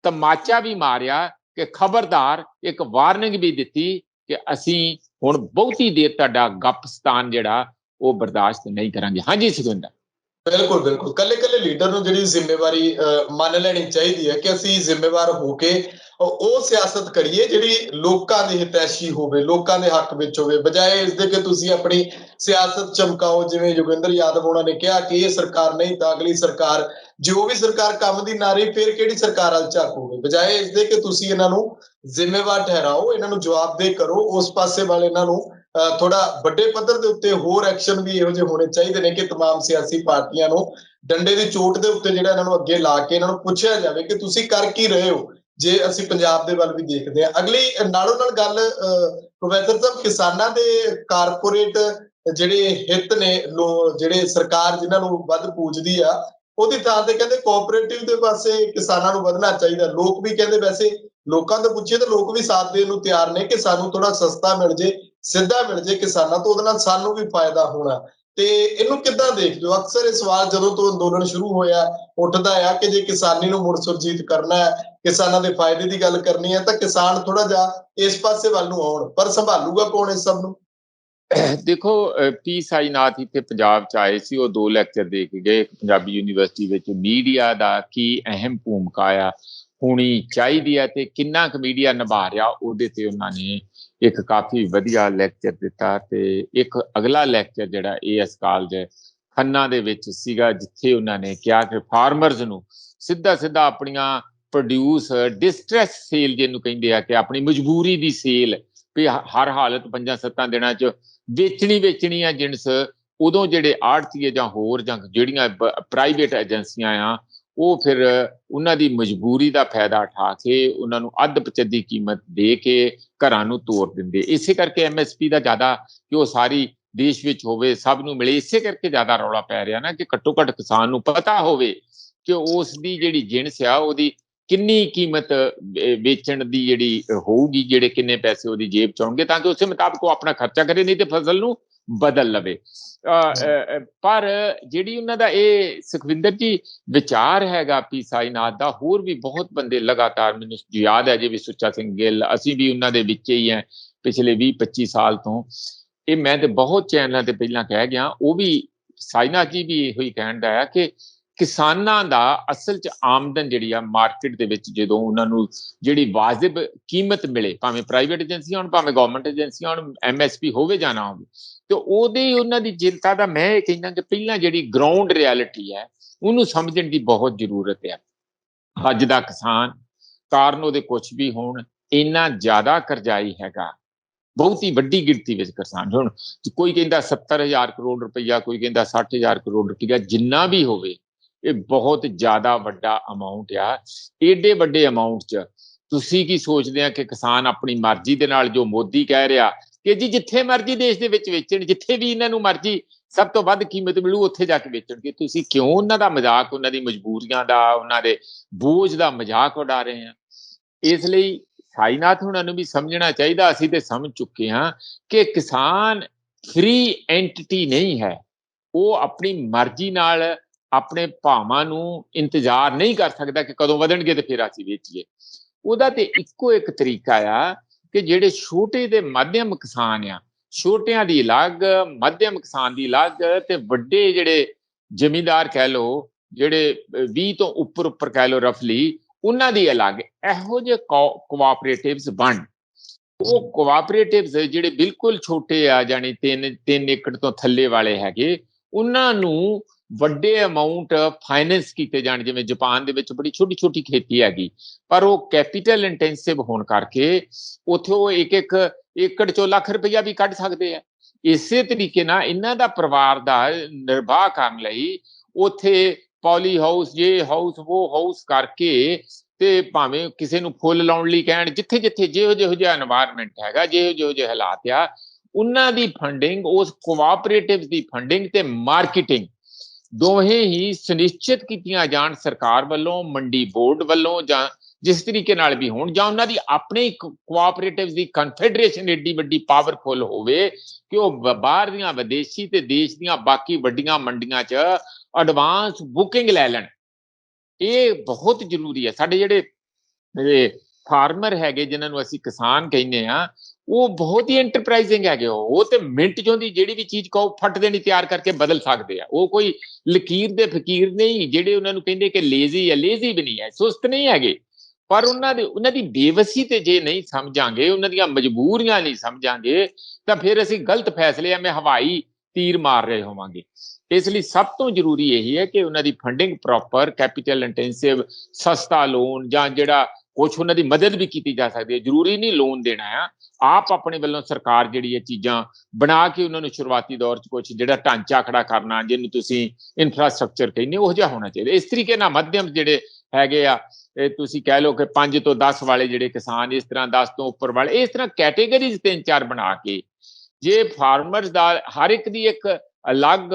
ਤਮਾਚਾ ਵੀ ਮਾਰਿਆ ਕਿ ਖਬਰਦਾਰ, ਇੱਕ ਵਾਰਨਿੰਗ ਵੀ ਦਿੱਤੀ ਕਿ ਅਸੀਂ ਹੁਣ ਬਹੁਤੀ ਦੇਰ ਤੁਹਾਡਾ ਗੱਪਸਤਾਨ ਜਿਹੜਾ ਉਹ ਬਰਦਾਸ਼ਤ ਨਹੀਂ ਕਰਾਂਗੇ। ਹਾਂਜੀ ਸੁਖਵਿੰਦਰ। ਬਿਲਕੁਲ ਬਿਲकुल ਕੱਲੇ ਕੱਲੇ ਲੀਡਰ ਨੂੰ ਜਿਹੜੀ ਜ਼ਿੰਮੇਵਾਰੀ ਮੰਨ ਲੈਣੀ ਚਾਹੀਦੀ ਹੈ ਕਿ ਅਸੀਂ ਜ਼ਿੰਮੇਵਾਰ ਹੋ ਕੇ ਉਹ ਸਿਆਸਤ ਕਰੀਏ ਜਿਹੜੀ ਲੋਕਾਂ ਦੀ ਹਿਤੈਸ਼ੀ ਹੋਵੇ, ਲੋਕਾਂ ਦੇ ਹੱਕ ਵਿੱਚ ਹੋਵੇ, ਬਜਾਏ ਇਸ ਦੇ ਕਿ ਤੁਸੀਂ ਆਪਣੀ ਸਿਆਸਤ ਚਮਕਾਓ। ਜਿਵੇਂ ਯੋਗਿੰਦਰ ਯਾਦਵ ਉਹਨਾਂ ਨੇ ਕਿਹਾ ਕਿ ਇਹ ਸਰਕਾਰ ਨਹੀਂ ਤਾਂ ਅਗਲੀ ਸਰਕਾਰ, ਜੋ ਵੀ ਸਰਕਾਰ ਕੰਮ ਦੀ ਨਾ ਰਹੀ ਫਿਰ ਕਿਹੜੀ ਸਰਕਾਰ ਵੱਲ ਝਾਕੋਗੇ, ਬਜਾਏ ਇਸ ਦੇ ਕਿ ਤੁਸੀਂ ਇਹਨਾਂ ਨੂੰ ਜ਼ਿੰਮੇਵਾਰ ਠਹਿਰਾਓ, ਇਹਨਾਂ ਨੂੰ ਜਵਾਬਦੇਹ ਕਰੋ। ਉਸ ਪਾਸੇ ਵੱਲ ਇਹਨਾਂ ਨੂੰ ਥੋੜਾ ਵੱਡੇ ਪੱਧਰ ਦੇ ਉੱਤੇ ਹੋਰ ਐਕਸ਼ਨ ਵੀ ਇਹੋ ਜਿਹੇ ਹੋਣੇ ਚਾਹੀਦੇ ਨੇ ਕਿ तमाम ਸਿਆਸੀ ਪਾਰਟੀਆਂ ਨੂੰ ਡੰਡੇ ਦੀ ਚੋਟ ਦੇ ਉੱਤੇ ਜਿਹੜਾ ਇਹਨਾਂ ਨੂੰ ਅੱਗੇ ਲਾ ਕੇ ਇਹਨਾਂ ਨੂੰ ਪੁੱਛਿਆ ਜਾਵੇ ਕਿ ਤੁਸੀਂ ਕਰ ਕੀ ਰਹੇ ਹੋ। ਜੇ ਅਸੀਂ ਪੰਜਾਬ ਦੇ ਵੱਲ ਵੀ ਦੇਖਦੇ ਹਾਂ, ਅਗਲੀ ਨਾਲੋਂ ਨਾਲ ਗੱਲ ਪ੍ਰੋਫੈਸਰ ਸਾਹਿਬ, ਕਿਸਾਨਾਂ ਦੇ ਕਾਰਪੋਰੇਟ ਜਿਹੜੇ ਹਿੱਤ ਨੇ, ਜਿਹੜੇ ਸਰਕਾਰ ਜਿਨ੍ਹਾਂ ਨੂੰ ਵੱਧ ਪੂਜਦੀ ਆ, ਉਹਦੀ ਥਾਂ ਤੇ ਕਹਿੰਦੇ ਕੋਆਪਰੇਟਿਵ ਦੇ ਪਾਸੇ ਕਿਸਾਨਾਂ ਨੂੰ ਵਧਣਾ ਚਾਹੀਦਾ। ਲੋਕ ਵੀ ਕਹਿੰਦੇ, ਵੈਸੇ ਲੋਕਾਂ ਤੋਂ ਪੁੱਛੀਏ ਤਾਂ ਲੋਕ ਵੀ ਸਾਥ ਦੇਣ ਨੂੰ ਤਿਆਰ ਨੇ ਕਿ ਸਾਨੂੰ ਥੋੜਾ ਸਸਤਾ ਮਿਲ ਜੇ, ਸਿੱਧਾ ਮਿਲ ਜੇ ਕਿਸਾਨਾਂ ਤੋਂ, ਉਹਦੇ ਨਾਲ ਸਾਨੂੰ ਵੀ ਫਾਇਦਾ ਹੋਣਾ। ਤੇ ਇਹਨੂੰ ਕਿੱਦਾਂ ਦੇਖਦੇ ਹੋ? ਅਕਸਰ ਇਹ ਸਵਾਲ ਜਦੋਂ ਤੋਂ ਅੰਦੋਲਨ ਸ਼ੁਰੂ ਹੋਇਆ ਉੱਠਦਾ ਆ ਕਿ ਜੇ ਕਿਸਾਨੀ ਨੂੰ ਮੁੜ ਸੁਰਜੀਤ ਕਰਨਾ ਹੈ, ਕਿਸਾਨਾਂ ਦੇ ਫਾਇਦੇ ਦੀ ਗੱਲ ਕਰਨੀ ਹੈ, ਤਾਂ ਕਿਸਾਨ ਥੋੜਾ ਜਿਹਾ ਇਸ ਪਾਸੇ ਵੱਲ ਨੂੰ ਆਉਣ, ਪਰ ਸੰਭਾਲੂਗਾ ਕੌਣ ਇਸ ਸਭ ਨੂੰ? ਦੇਖੋ, ਪੀ ਸਾਈਨਾਥ ਇੱਥੇ ਪੰਜਾਬ ਚ ਆਏ ਸੀ, ਉਹ 2 ਲੈਕਚਰ ਦੇ ਕੇ ਗਏ ਪੰਜਾਬੀ ਯੂਨੀਵਰਸਿਟੀ ਵਿੱਚ। ਮੀਡੀਆ ਦਾ ਕੀ ਅਹਿਮ ਭੂਮਿਕਾ ਆ, ਹੋਣੀ ਚਾਹੀਦੀ ਹੈ ਤੇ ਕਿੰਨਾ ਕੁ ਮੀਡੀਆ ਨਿਭਾ ਰਿਹਾ, ਉਹਦੇ ਤੇ ਉਹਨਾਂ ਨੇ ਇੱਕ ਕਾਫੀ ਵਧੀਆ ਲੈਕਚਰ ਦਿੱਤਾ। ਤੇ ਇੱਕ ਅਗਲਾ ਲੈਕਚਰ ਜਿਹੜਾ ਏਐਸ ਕਾਲਜ ਖੰਨਾ ਦੇ ਵਿੱਚ ਸੀਗਾ, ਜਿੱਥੇ ਉਹਨਾਂ ਨੇ ਕਿਹਾ ਕਿ ਫਾਰਮਰਜ਼ ਨੂੰ ਸਿੱਧਾ ਆਪਣੀਆਂ ਪ੍ਰੋਡਿਊਸ ਡਿਸਟ੍ਰੈਸ ਸੇਲ ਜਿਹਨੂੰ ਕਹਿੰਦੇ ਆ, ਕਿ ਆਪਣੀ ਮਜਬੂਰੀ ਦੀ ਸੇਲ ਵੀ ਹਰ ਹਾਲਤ 5-7 ਦਿਨਾਂ ਚ ਵੇਚਣੀ ਆ ਜਿਣਸ, ਉਦੋਂ ਜਿਹੜੇ ਆੜਤੀਏ ਜਾਂ ਹੋਰ ਜਾਂ ਜਿਹੜੀਆਂ ਪ੍ਰਾਈਵੇਟ ਏਜੰਸੀਆਂ ਆ, ਉਹ ਫਿਰ ਉਹਨਾਂ ਦੀ ਮਜਬੂਰੀ ਦਾ ਫਾਇਦਾ ਉਠਾ ਕੇ ਉਹਨਾਂ ਨੂੰ ਅੱਧ ਪਚੱਦੀ ਕੀਮਤ ਦੇ ਕੇ ਘਰਾਂ ਨੂੰ ਤੋੜ ਦਿੰਦੇ। ਇਸੇ ਕਰਕੇ ਐਮਐਸਪੀ ਦਾ ਜ਼ਿਆਦਾ, ਕਿ ਉਹ ਸਾਰੀ ਦੇਸ਼ ਵਿੱਚ ਹੋਵੇ, ਸਭ ਨੂੰ ਮਿਲੇ, ਇਸੇ ਕਰਕੇ ਜ਼ਿਆਦਾ ਰੌਲਾ ਪੈ ਰਿਹਾ ਨਾ, ਕਿ ਘੱਟੋ ਘੱਟ ਕਿਸਾਨ ਨੂੰ ਪਤਾ ਹੋਵੇ ਕਿ ਉਸ ਦੀ ਜਿਹੜੀ ਜਿਣਸ ਆ ਉਹਦੀ ਕਿੰਨੀ ਕੀਮਤ ਵੇਚਣ ਦੀ ਜਿਹੜੀ ਹੋਊਗੀ, ਜਿਹੜੇ ਕਿੰਨੇ ਪੈਸੇ ਉਹਦੀ ਜੇਬ ਚ ਆਉਣਗੇ, ਤਾਂ ਕਿ ਉਸੇ ਮੁਤਾਬਕ ਉਹ ਆਪਣਾ ਖਰਚਾ ਕਰੇ, ਨਹੀਂ ਤੇ ਫਸਲ ਨੂੰ ਬਦਲ ਲਵੇ। ਪਰ ਜਿਹੜੀ ਉਹਨਾਂ ਦਾ ਇਹ ਸੁਖਵਿੰਦਰ ਜੀ ਵਿਚਾਰ ਹੈਗਾ ਪੀ ਸਾਈਨਾਥ ਦਾ, ਹੋਰ ਵੀ ਬਹੁਤ ਬੰਦੇ ਲਗਾਤਾਰ, ਮੈਨੂੰ ਯਾਦ ਹੈ ਜਿਵੇਂ ਸੁੱਚਾ ਸਿੰਘ ਗਿੱਲ, ਅਸੀਂ ਵੀ ਉਹਨਾਂ ਦੇ ਵਿੱਚ ਹੀ ਹੈ ਪਿਛਲੇ 20-25 ਸਾਲ ਤੋਂ। ਇਹ ਮੈਂ ਤੇ ਬਹੁਤ ਚੈਨਲਾਂ ਤੇ ਪਹਿਲਾਂ ਕਹਿ ਗਿਆ, ਉਹ ਵੀ ਸਾਈਨਾਥ ਜੀ ਵੀ ਇਹੋ ਹੀ ਕਹਿਣ ਦਾ ਆ ਕਿ ਕਿਸਾਨਾਂ ਦਾ ਅਸਲ ਚ ਆਮਦਨ ਜਿਹੜੀ ਆ ਮਾਰਕੀਟ ਦੇ ਵਿੱਚ, ਜਦੋਂ ਉਹਨਾਂ ਨੂੰ ਜਿਹੜੀ ਵਾਜਿਬ ਕੀਮਤ ਮਿਲੇ, ਭਾਵੇਂ ਪ੍ਰਾਈਵੇਟ ਏਜੰਸੀਆਂ ਹੋਣ ਭਾਵੇਂ ਗਵਰਨਮੈਂਟ ਏਜੰਸੀਆਂ ਹੋਣ, ਐਮਐਸਪੀ ਹੋਵੇ ਜਾਂ ਨਾ ਹੋਵੇ, ਤੇ ਉਹਦੇ ਉਹਨਾਂ ਦੀ ਚਿੰਤਾ ਦਾ ਮੈਂ ਇਹ ਕਹਿੰਦਾ ਕਿ ਪਹਿਲਾਂ ਜਿਹੜੀ ਗਰਾਊਂਡ ਰਿਐਲਿਟੀ ਹੈ ਉਹਨੂੰ ਸਮਝਣ ਦੀ ਬਹੁਤ ਜ਼ਰੂਰਤ ਹੈ। ਅੱਜ ਦਾ ਕਿਸਾਨ, ਕਾਰਨ ਉਹਦੇ ਕੁਛ ਵੀ ਹੋਣ, ਇੰਨਾ ਜ਼ਿਆਦਾ ਕਰਜ਼ਾਈ ਹੈਗਾ, ਬਹੁਤੀ ਵੱਡੀ ਗਿਣਤੀ ਵਿੱਚ ਕਿਸਾਨ। ਹੁਣ ਕੋਈ ਕਹਿੰਦਾ 70,000 ਕਰੋੜ ਰੁਪਈਆ, ਕੋਈ ਕਹਿੰਦਾ 60,000 ਕਰੋੜ ਰੁਪਈਆ, ਜਿੰਨਾ ਵੀ ਹੋਵੇ ਇਹ ਬਹੁਤ ਜ਼ਿਆਦਾ ਵੱਡਾ ਅਮਾਊਂਟ ਆ। ਏਡੇ ਵੱਡੇ ਅਮਾਊਂਟ 'ਚ ਤੁਸੀਂ ਕੀ ਸੋਚਦੇ ਆ ਕਿ ਕਿਸਾਨ ਆਪਣੀ ਮਰਜ਼ੀ ਦੇ ਨਾਲ, ਜੋ ਮੋਦੀ ਕਹਿ ਰਿਹਾ ਕਿ ਜੀ ਜਿੱਥੇ ਮਰਜ਼ੀ ਦੇਸ਼ ਦੇ ਵਿੱਚ ਵੇਚਣ, ਜਿੱਥੇ ਵੀ ਇਹਨਾਂ ਨੂੰ ਮਰਜ਼ੀ ਸਭ ਤੋਂ ਵੱਧ ਕੀਮਤ ਮਿਲੂ ਉੱਥੇ ਜਾ ਕੇ ਵੇਚਣਗੇ, ਤੁਸੀਂ ਕਿਉਂ ਉਹਨਾਂ ਦਾ ਮਜ਼ਾਕ, ਉਹਨਾਂ ਦੀ ਮਜਬੂਰੀਆਂ ਦਾ, ਉਹਨਾਂ ਦੇ ਬੋਝ ਦਾ ਮਜ਼ਾਕ ਉਡਾ ਰਹੇ ਆ? ਇਸ ਲਈ ਸਾਈਨਾਥ ਉਹਨਾਂ ਨੂੰ ਵੀ ਸਮਝਣਾ ਚਾਹੀਦਾ, ਅਸੀਂ ਤੇ ਸਮਝ ਚੁੱਕੇ ਹਾਂ ਕਿ ਕਿਸਾਨ ਫ੍ਰੀ ਐਂਟੀਟੀ ਨਹੀਂ ਹੈ। ਉਹ ਆਪਣੀ ਮਰਜ਼ੀ ਨਾਲ ਆਪਣੇ ਭਾਵਾਂ ਨੂੰ ਇੰਤਜ਼ਾਰ ਨਹੀਂ ਕਰ ਸਕਦਾ ਕਿ ਕਦੋਂ ਵਧਣਗੇ ਤੇ ਫਿਰ ਅਸੀਂ ਵੇਚੀਏ। ਉਹਦਾ ਤੇ ਇੱਕੋ ਇੱਕ ਤਰੀਕਾ ਆ ਕਿ ਜਿਹੜੇ ਛੋਟੇ ਤੇ ਮੱਧਮ ਕਿਸਾਨ ਆ, ਛੋਟਿਆਂ ਦੀ ਅਲੱਗ, ਮੱਧਮ ਕਿਸਾਨ ਦੀ ਅਲੱਗ, ਤੇ ਵੱਡੇ ਜਿਹੜੇ ਜ਼ਿਮੀਂਦਾਰ ਕਹਿ ਲਓ, ਜਿਹੜੇ 20 ਤੋਂ ਉੱਪਰ ਕਹਿ ਲਓ ਰਫਲੀ, ਉਹਨਾਂ ਦੀ ਅਲੱਗ। ਇਹੋ ਜਿਹੇ ਕੋਆਪਰੇਟਿਵਸ ਬਣ, ਉਹ ਕੋਆਪਰੇਟਿਵਸ ਜਿਹੜੇ ਬਿਲਕੁਲ ਛੋਟੇ ਆ, ਜਾਣੀ 3 ਏਕੜ ਤੋਂ ਥੱਲੇ ਵਾਲੇ ਹੈਗੇ, ਉਹਨਾਂ ਨੂੰ ਵੱਡੇ ਅਮਾਊਂਟ ਫਾਈਨੈਂਸ ਕੀਤੇ ਜਾਣ। ਜਿਵੇਂ ਜਾਪਾਨ ਦੇ ਵਿੱਚ ਬੜੀ ਛੋਟੀ ਖੇਤੀ ਹੈਗੀ, ਪਰ ਉਹ ਕੈਪੀਟਲ ਇੰਟੈਂਸਿਵ ਹੋਣ ਕਰਕੇ ਉੱਥੇ ਉਹ 1 ਏਕੜ ਚੋਂ ਲੱਖ ਰੁਪਈਆ ਵੀ ਕੱਢ ਸਕਦੇ ਆ। ਇਸੇ ਤਰੀਕੇ ਨਾਲ ਇਹਨਾਂ ਦਾ ਪਰਿਵਾਰ ਦਾ ਨਿਰਵਾਹ ਕਰਨ ਲਈ ਉੱਥੇ ਪੌਲੀ ਹਾਊਸ, ਜੇ ਹਾਊਸ ਉਹ ਹਾਊਸ ਕਰਕੇ ਤੇ ਭਾਵੇਂ ਕਿਸੇ ਨੂੰ ਫੁੱਲ ਲਾਉਣ ਲਈ ਕਹਿਣ, ਜਿੱਥੇ ਜਿੱਥੇ ਜਿਹੋ ਜਿਹਾ এনवायरमेंट ਹੈਗਾ, ਜਿਹੋ ਜਿਹੇ ਹਾਲਾਤ ਆ, ਉਹਨਾਂ ਦੀ ਫੰਡਿੰਗ, ਉਸ ਕੋਆਪਰੇਟਿਵ ਦੀ ਫੰਡਿੰਗ ਤੇ ਮਾਰਕੀਟਿੰਗ ਦੋਹੇ ਹੀ ਸੁਨਿਸ਼ਚਿਤ ਕੀਤੀਆਂ ਜਾਣ ਸਰਕਾਰ ਵੱਲੋਂ, ਮੰਡੀ ਬੋਰਡ ਵੱਲੋਂ, ਜਾਂ ਜਿਸ ਤਰੀਕੇ ਨਾਲ ਵੀ ਹੋਣ, ਜਾਂ ਉਹਨਾਂ ਦੀ ਆਪਣੀ ਕੋਆਪਰੇਟਿਵ ਦੀ ਕਨਫੈਡਰੇਸ਼ਨ ਏਡੀ ਵੱਡੀ ਪਾਵਰਫੁਲ ਹੋਵੇ ਕਿ ਉਹ ਬਾਹਰ ਦੀਆਂ ਵਿਦੇਸ਼ੀ ਤੇ ਦੇਸ਼ ਦੀਆਂ ਬਾਕੀ ਵੱਡੀਆਂ ਮੰਡੀਆਂ 'ਚ ਐਡਵਾਂਸ ਬੁਕਿੰਗ ਲੈ ਲੈਣ। ਇਹ ਬਹੁਤ ਜ਼ਰੂਰੀ ਹੈ। ਸਾਡੇ ਜਿਹੜੇ ਫਾਰਮਰ ਹੈਗੇ, ਜਿਨ੍ਹਾਂ ਨੂੰ ਅਸੀਂ ਕਿਸਾਨ ਕਹਿੰਦੇ ਆ, ਉਹ ਬਹੁਤ ਹੀ ਐਂਟਰਪ੍ਰਾਈਜ਼ਿੰਗ ਹੈਗੇ। ਉਹ ਤੇ ਮਿੰਟ ਚੋਂ ਦੀ ਜਿਹੜੀ ਵੀ ਚੀਜ਼ ਕਹੋ ਫੱਟ ਦੇਣੀ ਤਿਆਰ ਕਰਕੇ ਬਦਲ ਸਕਦੇ ਆ। ਉਹ ਕੋਈ ਲਕੀਰ ਦੇ ਫਕੀਰ ਨਹੀਂ ਜਿਹੜੇ ਉਹਨਾਂ ਨੂੰ ਕਹਿੰਦੇ ਕਿ ਲੇਜ਼ੀ ਹੈ, ਲੇਜ਼ੀ ਵੀ ਨਹੀਂ ਹੈ, ਸੁਸਤ ਨਹੀਂ ਹੈਗੇ, ਪਰ ਉਹਨਾਂ ਦੀ ਬੇਵਸੀ ਤੇ ਜੇ ਨਹੀਂ ਸਮਝਾਂਗੇ, ਉਹਨਾਂ ਦੀਆਂ ਮਜਬੂਰੀਆਂ ਨਹੀਂ ਸਮਝਾਂਗੇ, ਤਾਂ ਫਿਰ ਅਸੀਂ ਗਲਤ ਫੈਸਲੇ ਐਵੇਂ ਹਵਾਈ ਤੀਰ ਮਾਰ ਰਹੇ ਹੋਵਾਂਗੇ। ਇਸ ਲਈ ਸਭ ਤੋਂ ਜ਼ਰੂਰੀ ਇਹੀ ਹੈ ਕਿ ਉਹਨਾਂ ਦੀ ਫੰਡਿੰਗ ਪ੍ਰੋਪਰ, ਕੈਪੀਟਲ ਇੰਟੈਂਸਿਵ, ਸਸਤਾ ਲੋਨ, ਜਾਂ ਜਿਹੜਾ ਕੁਛ ਉਹਨਾਂ ਦੀ ਮਦਦ ਵੀ ਕੀਤੀ ਜਾ ਸਕਦੀ ਹੈ। ਜ਼ਰੂਰੀ ਨਹੀਂ ਲੋਨ ਦੇਣਾ ਆ, ਆਪ ਆਪਣੇ ਵੱਲੋਂ ਸਰਕਾਰ ਜਿਹੜੀ ਇਹ ਚੀਜ਼ਾਂ ਬਣਾ ਕੇ ਉਹਨਾਂ ਨੂੰ ਸ਼ੁਰੂਆਤੀ ਦੌਰ 'ਚ ਕੁਛ ਜਿਹੜਾ ਢਾਂਚਾ ਖੜਾ ਕਰਨਾ, ਜਿਹਨੂੰ ਤੁਸੀਂ ਇਨਫਰਾਸਟ੍ਰਕਚਰ ਕਹਿੰਦੇ, ਉਹ ਜਿਹਾ ਹੋਣਾ ਚਾਹੀਦਾ। ਇਸ ਤਰੀਕੇ ਨਾਲ ਮੱਧਮ ਜਿਹੜੇ ਹੈਗੇ ਆ, ਇਹ ਤੁਸੀਂ ਕਹਿ ਲਓ ਕਿ 5 ਤੋਂ 10 ਵਾਲੇ ਜਿਹੜੇ ਕਿਸਾਨ, ਇਸ ਤਰ੍ਹਾਂ 10 ਤੋਂ ਉੱਪਰ ਵਾਲੇ, ਇਸ ਤਰ੍ਹਾਂ ਕੈਟੇਗਰੀਜ਼ 3-4 ਬਣਾ ਕੇ, ਜੇ ਫਾਰਮਰਸ ਦਾ ਹਰ ਇੱਕ ਦੀ ਇੱਕ ਅਲੱਗ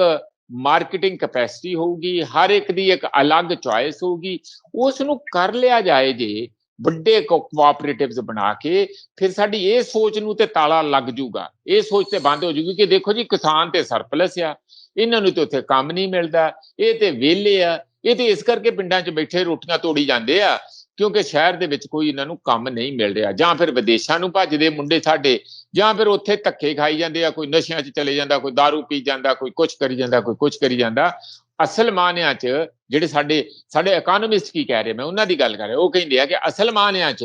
ਮਾਰਕੀਟਿੰਗ ਕੈਪੈਸਿਟੀ ਹੋਊਗੀ, ਹਰ ਇੱਕ ਦੀ ਇੱਕ ਅਲੱਗ ਚੁਆਇਸ ਹੋਊਗੀ, ਉਸ ਨੂੰ ਕਰ ਲਿਆ ਜਾਏ ਜੇ ਵੱਡੇ ਕੋਆਪਰੇਟਿਵਸ ਬਣਾ ਕੇ, ਫਿਰ ਸਾਡੀ ਇਹ ਸੋਚ ਨੂੰ ਤੇ ਤਾਲਾ ਲੱਗ ਜੂਗਾ, ਇਹ ਸੋਚ ਤੇ ਬੰਦ ਹੋ ਜੂਗੀ ਕਿ ਦੇਖੋ ਜੀ ਕਿਸਾਨ ਤੇ ਸਰਪਲਸ ਆ, ਇਹਨਾਂ ਨੂੰ ਤੇ ਉੱਥੇ ਕੰਮ ਨਹੀਂ ਮਿਲਦਾ, ਇਹ ਤੇ ਵਿਹਲੇ ਆ, ਇਹ ਤੇ ਇਸ ਕਰਕੇ ਪਿੰਡਾਂ 'ਚ ਬੈਠੇ ਰੋਟੀਆਂ ਤੋੜੀ ਜਾਂਦੇ ਆ ਕਿਉਂਕਿ ਸ਼ਹਿਰ ਦੇ ਵਿੱਚ ਕੋਈ ਇਹਨਾਂ ਨੂੰ ਕੰਮ ਨਹੀਂ ਮਿਲ ਰਿਹਾ, ਜਾਂ ਫਿਰ ਵਿਦੇਸ਼ਾਂ ਨੂੰ ਭੱਜਦੇ ਮੁੰਡੇ ਸਾਡੇ, ਜਾਂ ਫਿਰ ਉੱਥੇ ਧੱਕੇ ਖਾਈ ਜਾਂਦੇ ਆ, ਕੋਈ ਨਸ਼ਿਆਂ 'ਚ ਚਲੇ ਜਾਂਦਾ, ਕੋਈ ਦਾਰੂ ਪੀ ਜਾਂਦਾ, ਕੋਈ ਕੁਛ ਕਰੀ ਜਾਂਦਾ, ਕੋਈ ਕੁਛ ਕਰੀ ਜਾਂਦਾ। ਅਸਲ ਮਾਨਿਆਂ 'ਚ ਜਿਹੜੇ ਸਾਡੇ ਇਕਨੋਮਿਸਟ ਕੀ ਕਹਿ ਰਹੇ, ਮੈਂ ਉਹਨਾਂ ਦੀ ਗੱਲ ਕਰ ਰਿਹਾ, ਉਹ ਕਹਿੰਦੇ ਆ ਕਿ ਅਸਲ ਮਾਨਿਆਂ 'ਚ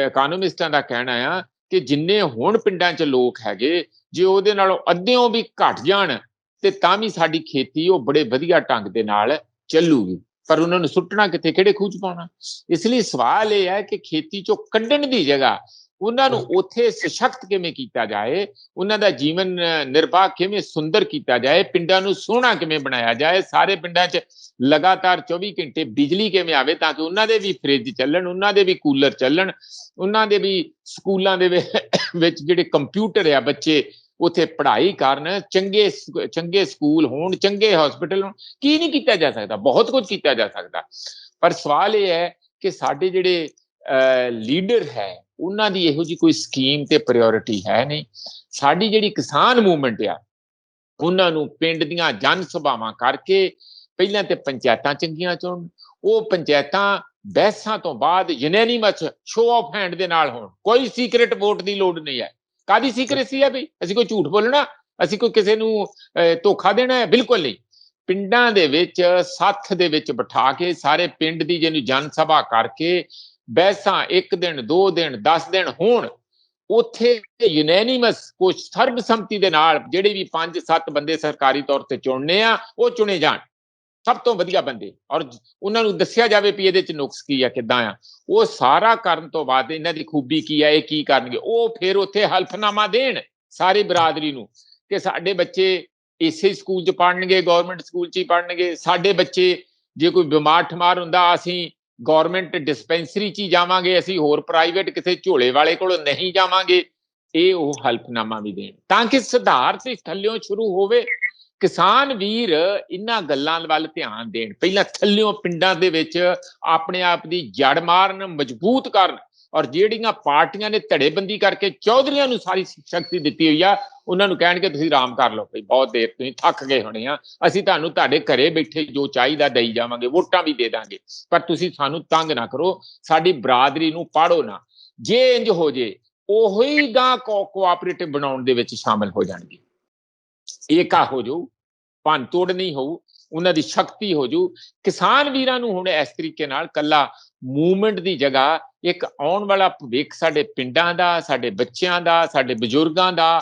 ਇਕਨੋਮਿਸਟਾਂ ਦਾ ਕਹਿਣਾ ਆ ਕਿ ਜਿੰਨੇ ਹੁਣ ਪਿੰਡਾਂ 'ਚ ਲੋਕ ਹੈਗੇ, ਜੇ ਉਹਦੇ ਨਾਲੋਂ ਅੱਧਿਓਂ ਵੀ ਘਟ ਜਾਣ ਤੇ ਤਾਂ ਵੀ ਸਾਡੀ ਖੇਤੀ ਉਹ ਬੜੇ ਵਧੀਆ ਢੰਗ ਦੇ ਨਾਲ ਚੱਲੂਗੀ। ਪਰ ਉਹਨਾਂ ਨੂੰ ਸੁੱਟਣਾ ਕਿੱਥੇ, ਕਿਹੜੇ ਖੂਹ 'ਚ ਪਾਉਣਾ? ਇਸ ਲਈ ਸਵਾਲ ਇਹ ਹੈ ਕਿ ਖੇਤੀ 'ਚੋਂ ਕੱਢਣ ਦੀ ਜਗ੍ਹਾ ਉਹਨਾਂ ਨੂੰ ਉੱਥੇ ਸਸ਼ਕਤ ਕਿਵੇਂ ਕੀਤਾ ਜਾਏ, ਉਹਨਾਂ ਦਾ ਜੀਵਨ ਨਿਰਵਾਹ ਕਿਵੇਂ ਸੁੰਦਰ ਕੀਤਾ ਜਾਏ, ਪਿੰਡਾਂ ਨੂੰ ਸੋਹਣਾ ਕਿਵੇਂ ਬਣਾਇਆ ਜਾਏ, ਸਾਰੇ ਪਿੰਡਾਂ 'ਚ ਲਗਾਤਾਰ 24 ਘੰਟੇ ਬਿਜਲੀ ਕਿਵੇਂ ਆਵੇ ਤਾਂ ਕਿ ਉਹਨਾਂ ਦੇ ਵੀ ਫ੍ਰਿਜ ਚੱਲਣ, ਉਹਨਾਂ ਦੇ ਵੀ ਕੂਲਰ ਚੱਲਣ, ਉਹਨਾਂ ਦੇ ਵੀ ਸਕੂਲਾਂ ਦੇ ਵਿੱਚ ਜਿਹੜੇ ਕੰਪਿਊਟਰ ਆ, ਬੱਚੇ ਉੱਥੇ ਪੜ੍ਹਾਈ ਕਰਨ, ਚੰਗੇ ਸਕੂਲ ਹੋਣ, ਚੰਗੇ ਹਸਪੀਟਲ ਹੋਣ। ਕੀ ਨਹੀਂ ਕੀਤਾ ਜਾ ਸਕਦਾ? ਬਹੁਤ ਕੁਝ ਕੀਤਾ ਜਾ ਸਕਦਾ। ਪਰ ਸਵਾਲ ਇਹ ਹੈ ਕਿ ਸਾਡੇ ਜਿਹੜੇ ਲੀਡਰ ਹੈ, ਉਹਨਾਂ ਦੀ ਇਹੋ ਜਿਹੀ ਕੋਈ ਸਕੀਮ ਤੇ ਪ੍ਰਾਇੋਰਟੀ ਹੈ ਨਹੀਂ। ਸਾਡੀ ਜਿਹੜੀ ਕਿਸਾਨ ਮੂਵਮੈਂਟ ਆ, ਉਹਨਾਂ ਨੂੰ ਪਿੰਡ ਦੀਆਂ ਜਨ ਸਭਾਵਾਂ ਕਰਕੇ ਪਹਿਲਾਂ ਤੇ ਪੰਚਾਇਤਾਂ ਚੰਗੀਆਂ ਚੁਣਨ, ਉਹ ਪੰਚਾਇਤਾਂ ਬਹਿਸਾਂ ਤੋਂ ਬਾਅਦ ਯੂਨੈਨਿਮਸ ਸ਼ੋ ਆਫ ਹੈਂਡ ਦੇ ਨਾਲ ਹੋਣ, ਕੋਈ ਸੀਕ੍ਰੇਟ ਵੋਟ ਦੀ ਲੋੜ ਨਹੀਂ ਹੈ। ਕਾਦੀ ਸੀਕ੍ਰੇਸੀ ਹੈ ਬਈ? ਅਸੀਂ ਕੋਈ ਝੂਠ ਬੋਲਣਾ, ਅਸੀਂ ਕੋਈ ਕਿਸੇ ਨੂੰ ਧੋਖਾ ਦੇਣਾ ਹੈ? ਬਿਲਕੁਲ ਨਹੀਂ। ਪਿੰਡਾਂ ਦੇ ਵਿੱਚ ਸੱਥ ਦੇ ਵਿੱਚ ਬਿਠਾ ਕੇ ਸਾਰੇ ਪਿੰਡ ਦੀ ਜਿਹਨੂੰ ਜਨ ਸਭਾ ਕਰਕੇ ਬਹਿਸਾਂ 1 ਦਿਨ 2 ਦਿਨ 10 ਦਿਨ ਹੋਣ, ਉੱਥੇ ਯੂਨੈਨਿਮਸ ਕੁਝ ਸਰਬਸੰਮਤੀ ਦੇ ਨਾਲ ਜਿਹੜੇ ਵੀ 5-7 ਬੰਦੇ ਸਰਕਾਰੀ ਤੌਰ ਤੇ ਚੁਣਨੇ ਆ, ਉਹ ਚੁਣੇ ਜਾਣ, ਸਭ ਤੋਂ ਵਧੀਆ ਬੰਦੇ, ਔਰ ਉਹਨਾਂ ਨੂੰ ਦੱਸਿਆ ਜਾਵੇ ਵੀ ਇਹਦੇ 'ਚ ਨੁਕਸ ਕੀ ਆ, ਕਿੱਦਾਂ ਆ। ਉਹ ਸਾਰਾ ਕਰਨ ਤੋਂ ਬਾਅਦ ਇਹਨਾਂ ਦੀ ਖੂਬੀ ਕੀ ਆ, ਇਹ ਕੀ ਕਰਨਗੇ, ਉਹ ਫਿਰ ਉੱਥੇ ਹਲਫਨਾਮਾ ਦੇਣ ਸਾਰੀ ਬਰਾਦਰੀ ਨੂੰ ਕਿ ਸਾਡੇ ਬੱਚੇ ਇਸੇ ਸਕੂਲ 'ਚ ਪੜ੍ਹਨਗੇ, ਗੌਰਮੈਂਟ ਸਕੂਲ 'ਚ ਹੀ ਪੜ੍ਹਨਗੇ, ਸਾਡੇ ਬੱਚੇ ਜੇ ਕੋਈ ਬਿਮਾਰ ਠਮਾਰ ਹੁੰਦਾ ਅਸੀਂ ਗੌਰਮੈਂਟ ਡਿਸਪੈਂਸਰੀ 'ਚ ਹੀ ਜਾਵਾਂਗੇ, ਅਸੀਂ ਹੋਰ ਪ੍ਰਾਈਵੇਟ ਕਿਸੇ ਝੋਲੇ ਵਾਲੇ ਕੋਲ ਨਹੀਂ ਜਾਵਾਂਗੇ। ਇਹ ਉਹ ਹਲਫਨਾਮਾ ਵੀ ਦੇਣ ਤਾਂ ਕਿ ਸੁਧਾਰ ਤੇ ਥੱਲਿਓਂ ਸ਼ੁਰੂ ਹੋਵੇ। ਕਿਸਾਨ ਵੀਰ ਇਹਨਾਂ ਗੱਲਾਂ ਵੱਲ ਧਿਆਨ ਦੇਣ, ਪਹਿਲਾਂ ਥੱਲਿਓਂ ਪਿੰਡਾਂ ਦੇ ਵਿੱਚ ਆਪਣੇ ਆਪ ਦੀ ਜੜ ਮਾਰਨ, ਮਜ਼ਬੂਤ ਕਰਨ, ਔਰ ਜਿਹੜੀਆਂ ਪਾਰਟੀਆਂ ਨੇ ਧੜੇਬੰਦੀ ਕਰਕੇ ਚੌਧਰੀਆਂ ਨੂੰ ਸਾਰੀ ਸ਼ਕਤੀ ਦਿੱਤੀ ਹੋਈ ਆ, ਉਹਨਾਂ ਨੂੰ ਕਹਿਣਗੇ ਤੁਸੀਂ ਆਰਾਮ ਕਰ ਲਓ, ਬਹੁਤ ਦੇਰ ਤੁਸੀਂ ਥੱਕ ਗਏ ਹੋਣੇ ਆ, ਅਸੀਂ ਤੁਹਾਨੂੰ ਤੁਹਾਡੇ ਘਰੇ ਬੈਠੇ ਜੋ ਚਾਹੀਦਾ ਦੇਈ ਜਾਵਾਂਗੇ, ਵੋਟਾਂ ਵੀ ਦੇ ਦਾਂਗੇ, ਪਰ ਤੁਸੀਂ ਸਾਨੂੰ ਤੰਗ ਨਾ ਕਰੋ, ਸਾਡੀ ਬਰਾਦਰੀ ਨੂੰ ਪਾੜੋ ਨਾ। ਜੇ ਇੰਜ ਹੋ ਜੇ, ਉਹੀ ਗਾਂ ਕੋਆਪਰੇਟਿਵ ਬਣਾਉਣ ਦੇ ਵਿੱਚ ਸ਼ਾਮਲ ਹੋ ਜਾਣਗੇ, ਏਕਾ ਹੋ ਜਾਊ, ਭੰਨ ਤੋੜ ਨਹੀਂ ਹੋਊ, ਉਹਨਾਂ ਦੀ ਸ਼ਕਤੀ ਹੋ ਜਾਊ। ਕਿਸਾਨ ਵੀਰਾਂ ਨੂੰ ਹੁਣ ਇਸ ਤਰੀਕੇ ਨਾਲ ਕੱਲਾ ਮੂਵਮੈਂਟ ਦੀ ਜਗ੍ਹਾ ਇੱਕ ਆਉਣ ਵਾਲਾ ਭਵਿੱਖ ਸਾਡੇ ਪਿੰਡਾਂ ਦਾ, ਸਾਡੇ ਬੱਚਿਆਂ ਦਾ, ਸਾਡੇ ਬਜ਼ੁਰਗਾਂ ਦਾ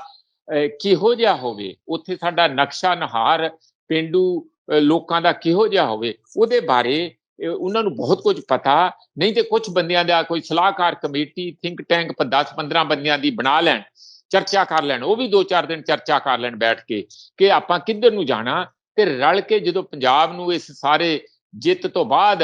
ਕਿਹੋ ਜਿਹਾ ਹੋਵੇ, ਉੱਥੇ ਸਾਡਾ ਨਕਸ਼ਾ ਨਹਾਰ ਪੇਂਡੂ ਲੋਕਾਂ ਦਾ ਕਿਹੋ ਜਿਹਾ ਹੋਵੇ, ਉਹਦੇ ਬਾਰੇ ਉਹਨਾਂ ਨੂੰ ਬਹੁਤ ਕੁਝ ਪਤਾ ਨਹੀਂ। ਤੇ ਕੁਝ ਬੰਦਿਆਂ ਦਾ ਕੋਈ ਸਲਾਹਕਾਰ ਕਮੇਟੀ, ਥਿੰਕ ਟੈਂਕ 10-15 ਬੰਦਿਆਂ ਦੀ ਬਣਾ ਲੈਣ, ਚਰਚਾ ਕਰ ਲੈਣ, ਉਹ ਵੀ 2-4 ਦਿਨ ਚਰਚਾ ਕਰ ਲੈਣ ਬੈਠ ਕੇ ਕਿ ਆਪਾਂ ਕਿੱਧਰ ਨੂੰ ਜਾਣਾ, ਤੇ ਰਲ ਕੇ ਜਦੋਂ ਪੰਜਾਬ ਨੂੰ ਇਸ ਸਾਰੇ ਜਿੱਤ ਤੋਂ ਬਾਅਦ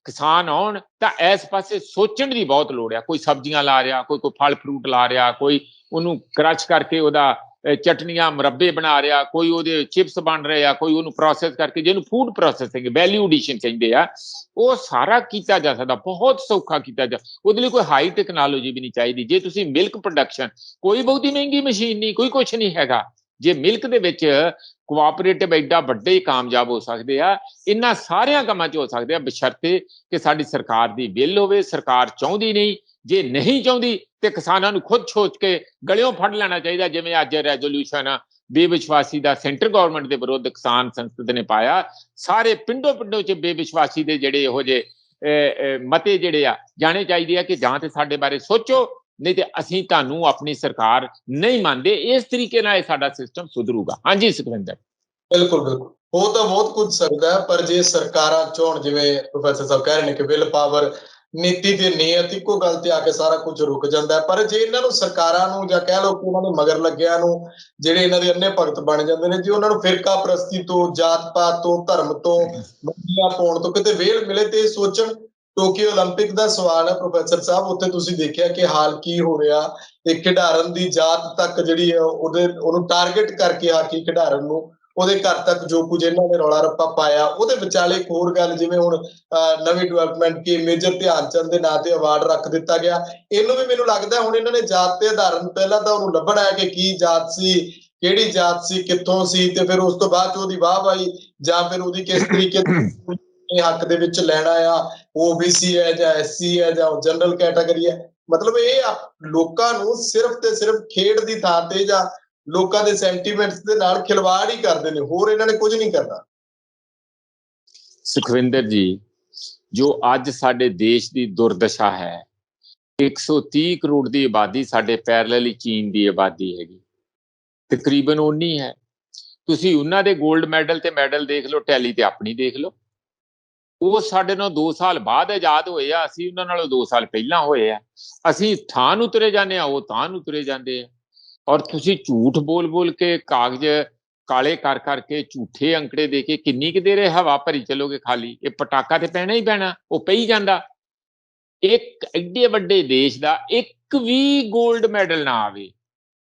ਕਿਸਾਨ ਆਉਣ ਤਾਂ ਇਸ ਪਾਸੇ ਸੋਚਣ ਦੀ ਬਹੁਤ ਲੋੜ ਆ। ਕੋਈ ਸਬਜ਼ੀਆਂ ਲਾ ਰਿਹਾ, ਕੋਈ ਫਲ ਫਰੂਟ ਲਾ ਰਿਹਾ, ਕੋਈ ਉਹਨੂੰ ਕ੍ਰਸ਼ ਕਰਕੇ ਉਹਦਾ ਚਟਨੀਆਂ ਮੁਰੱਬੇ ਬਣਾ ਰਿਹਾ, ਕੋਈ ਉਹਦੇ ਚਿਪਸ ਬਣ ਰਹੇ ਆ, ਕੋਈ ਉਹਨੂੰ ਪ੍ਰੋਸੈਸ ਕਰਕੇ, ਜਿਹਨੂੰ ਫੂਡ ਪ੍ਰੋਸੈਸਿੰਗ ਵੈਲਿਊ ਐਡੀਸ਼ਨ ਕਹਿੰਦੇ ਆ, ਉਹ ਸਾਰਾ ਕੀਤਾ ਜਾ ਸਕਦਾ, ਬਹੁਤ ਸੌਖਾ ਕੀਤਾ ਜਾ। ਉਹਦੇ ਲਈ ਕੋਈ ਹਾਈ ਟੈਕਨੋਲੋਜੀ ਵੀ ਨਹੀਂ ਚਾਹੀਦੀ। ਜੇ ਤੁਸੀਂ ਮਿਲਕ ਪ੍ਰੋਡਕਸ਼ਨ, ਕੋਈ ਬਹੁਤੀ ਮਹਿੰਗੀ ਮਸ਼ੀਨ ਨਹੀਂ, ਕੋਈ ਕੁਛ ਨਹੀਂ ਹੈਗਾ। ਜੇ ਮਿਲਕ ਦੇ ਵਿੱਚ ਕੋਆਪਰੇਟਿਵ ਐਡਾ ਵੱਡੇ ਹੀ ਕਾਮਯਾਬ ਹੋ ਸਕਦੇ ਆ, ਇਹਨਾਂ ਸਾਰਿਆਂ ਕੰਮਾਂ 'ਚ ਹੋ ਸਕਦੇ ਆ, ਬਸ਼ਰਤੇ ਕਿ ਸਾਡੀ ਸਰਕਾਰ ਦੀ ਵਿਲ ਹੋਵੇ। ਸਰਕਾਰ ਚਾਹੁੰਦੀ ਨਹੀਂ, ਜੇ ਨਹੀਂ ਚਾਹੁੰਦੀ ਤੇ ਕਿਸਾਨਾਂ ਨੂੰ ਖੁਦ ਸੋਚ ਕੇ ਗਲਿਓਂ ਫੜ ਲੈਣਾ ਚਾਹੀਦਾ। ਜਿਵੇਂ ਅੱਜ ਰੈਜ਼ੋਲੂਸ਼ਨ ਬੇਵਿਸ਼ਵਾਸੀ ਦਾ ਸੈਂਟਰ ਗਵਰਨਮੈਂਟ ਦੇ ਵਿਰੁੱਧ ਕਿਸਾਨ ਸੰਸਦ ਨੇ ਪਾਇਆ, ਸਾਰੇ ਪਿੰਡੋ ਪਿੰਡੋਂ 'ਚ ਬੇਵਿਸ਼ਵਾਸੀ ਦੇ ਜਿਹੜੇ ਇਹੋ ਜਿਹੇ ਮਤੇ ਜਿਹੜੇ ਆ ਜਾਣੇ ਚਾਹੀਦੇ ਆ ਕਿ ਜਾਂ ਤੇ ਸਾਡੇ ਬਾਰੇ ਸੋਚੋ, ਨਹੀਂ ਤੇ ਅਸੀਂ ਤੁਹਾਨੂੰ ਆਪਣੀ ਸਰਕਾਰ ਨਹੀਂ ਮੰਨਦੇ। ਇਸ ਤਰੀਕੇ ਨਾਲ ਇਹ ਸਾਡਾ ਸਿਸਟਮ ਸੁਧਰੂਗਾ। ਹਾਂਜੀ ਸੁਖਵਿੰਦਰ। ਬਿਲਕੁਲ ਬਿਲकुल, ਹੋ ਤਾਂ ਬਹੁਤ ਕੁਝ ਸਕਦਾ ਹੈ, ਪਰ ਜੇ ਸਰਕਾਰਾਂ ਚਾਹੁਣ, ਜਿਵੇਂ ਪ੍ਰੋਫੈਸਰ ਸਾਹਿਬ ਕਹਿ ਰਹੇ ਨੇ ਕਿ ਵਿਲ ਪਾਵਰ, ਨੀਤੀ ਤੇ ਨੀਅਤ ਇੱਕੋ ਗੱਲ ਤੇ ਆ ਕੇ ਸਾਰਾ ਕੁਝ ਰੁਕ ਜਾਂਦਾ ਹੈ। ਪਰ ਜੇ ਇਹਨਾਂ ਨੂੰ, ਸਰਕਾਰਾਂ ਨੂੰ, ਜਾਂ ਕਹਿ ਲਓ ਕਿ ਉਹਨਾਂ ਦੇ ਮਗਰ ਲੱਗਿਆਂ ਨੂੰ, ਜਿਹੜੇ ਇਹਨਾਂ ਦੇ ਅੰਨੇ ਭਗਤ ਬਣ ਜਾਂਦੇ ਨੇ, ਜੇ ਉਹਨਾਂ ਨੂੰ ਫਿਰਕਾ ਪ੍ਰਸਤੀ ਤੋਂ, ਜਾਤ ਪਾਤ ਤੋਂ, ਧਰਮ ਤੋਂ, ਵੰਡੀਆਂ ਪਾਉਣ ਤੋਂ ਕਿਤੇ ਵੇਲ ਮਿਲੇ ਤੇ ਸੋਚਣ। ਟੋਕੀਓ 올림픽 ਦਾ ਸਵਾਲ ਹੈ ਪ੍ਰੋਫੈਸਰ ਸਾਹਿਬ, ਉੱਥੇ ਤੁਸੀਂ ਦੇਖਿਆ ਕਿ ਹਾਲ ਕੀ ਹੋ ਰਿਹਾ। ਇੱਕ ਖਿਡਾਰਨ ਦੀ ਜਾਤ ਤੱਕ ਜਿਹੜੀ ਹੈ ਉਹਨੂੰ ਟਾਰਗੇਟ ਕਰਕੇ ਹਾਕੀ ਖਿਡਾਰਨ ਨੂੰ, ਉਹਦੇ ਘਰ ਤੱਕ ਜੋ ਕੁਝ ਇਹਨਾਂ ਨੇ ਰੌਲਾ ਰੱਪਾ ਪਾਇਆ। ਉਹਦੇ ਵਿਚਾਲੇ ਇੱਕ ਹੋਰ ਗੱਲ, ਜਿਵੇਂ ਹੁਣ ਨਵੀਂ ਡਿਵੈਲਪਮੈਂਟ ਕਿ ਮੇਜਰ ਧਿਆਨ ਚੰਦ ਦੇ ਨਾਂ ਤੇ ਅਵਾਰਡ ਰੱਖ ਦਿੱਤਾ ਗਿਆ। ਇਹਨੂੰ ਵੀ ਮੈਨੂੰ ਲੱਗਦਾ ਹੁਣ ਇਹਨਾਂ ਨੇ ਜਾਤ ਤੇ ਆਧਾਰਨ, ਪਹਿਲਾਂ ਤਾਂ ਉਹਨੂੰ ਲੱਭਣਾ ਹੈ ਕਿ ਕੀ ਜਾਤ ਸੀ, ਕਿਹੜੀ ਜਾਤ ਸੀ, ਕਿੱਥੋਂ ਸੀ, ਤੇ ਫਿਰ ਉਸ ਤੋਂ ਬਾਅਦ ਚ ਉਹਦੀ ਵਾਹਵਾਹੀ ਜਾਂ ਫਿਰ ਉਹਦੀ ਕਿਸ ਤਰੀਕੇ ਹੱਕ ਦੇ ਵਿੱਚ ਲੈਣਾ ਆ। OBC ਹੈ ਜਾਂ SC ਹੈ ਜਾਂ ਜਨਰਲ ਕੈਟਾਗਰੀ ਹੈ। ਮਤਲਬ ਇਹ ਲੋਕਾਂ ਨੂੰ ਸਿਰਫ ਤੇ ਸਿਰਫ ਖੇਡ ਦੀ ਥਾਂ ਤੇ ਜਾਂ ਲੋਕਾਂ ਦੇ ਸੈਂਟੀਮੈਂਟਸ ਦੇ ਨਾਲ ਖਿਲਵਾੜ ਹੀ ਕਰਦੇ ਨੇ, ਹੋਰ ਇਹਨਾਂ ਨੇ ਕੁਝ ਨਹੀਂ ਕਰਨਾ। ਸੁਖਵਿੰਦਰ ਜੀ, ਜੋ ਅੱਜ ਸਾਡੇ ਦੇਸ਼ ਦੀ ਦੁਰਦਸ਼ਾ ਹੈ, 130 ਕਰੋੜ ਦੀ ਆਬਾਦੀ ਸਾਡੇ ਪੈਰਲਲ ਹੀ ਚੀਨ ਦੀ ਆਬਾਦੀ ਹੈਗੀ, ਤਕਰੀਬਨ ਉਨੀ ਹੈ। ਤੁਸੀਂ ਉਹਨਾਂ ਦੇ 골ਡ ਮੈਡਲ ਤੇ ਮੈਡਲ ਦੇਖ ਲਓ, ਟੈਲੀ ਤੇ ਆਪਣੀ ਦੇਖ ਲਓ। ਉਹ ਸਾਡੇ ਨਾਲ 2 ਸਾਲ ਬਾਅਦ ਆਜ਼ਾਦ ਹੋਏ ਆ, ਅਸੀਂ ਉਹਨਾਂ ਨਾਲੋਂ 2 ਸਾਲ ਪਹਿਲਾਂ ਹੋਏ ਆ। ਅਸੀਂ ਥਾਂ ਨੂੰ ਤੁਰੇ ਜਾਂਦੇ ਆ, ਉਹ ਤਾਂ ਨੂੰ ਤੁਰੇ ਜਾਂਦੇ ਆ। ਔਰ ਤੁਸੀਂ ਝੂਠ ਬੋਲ ਬੋਲ ਕੇ, ਕਾਗਜ਼ ਕਾਲੇ ਕਰ ਕਰਕੇ, ਝੂਠੇ ਅੰਕੜੇ ਦੇ ਕੇ ਕਿੰਨੀ ਕੁ ਦੇਰ ਹਵਾ ਭਰੀ ਚਲੋਗੇ ਖਾਲੀ? ਇਹ ਪਟਾਕਾ ਤੇ ਪੈਣਾ ਹੀ ਪੈਣਾ, ਉਹ ਪਈ ਜਾਂਦਾ। ਇੱਕ ਐਡੇ ਵੱਡੇ ਦੇਸ਼ ਦਾ ਇੱਕ ਵੀ 골ਡ ਮੈਡਲ ਨਾ ਆਵੇ।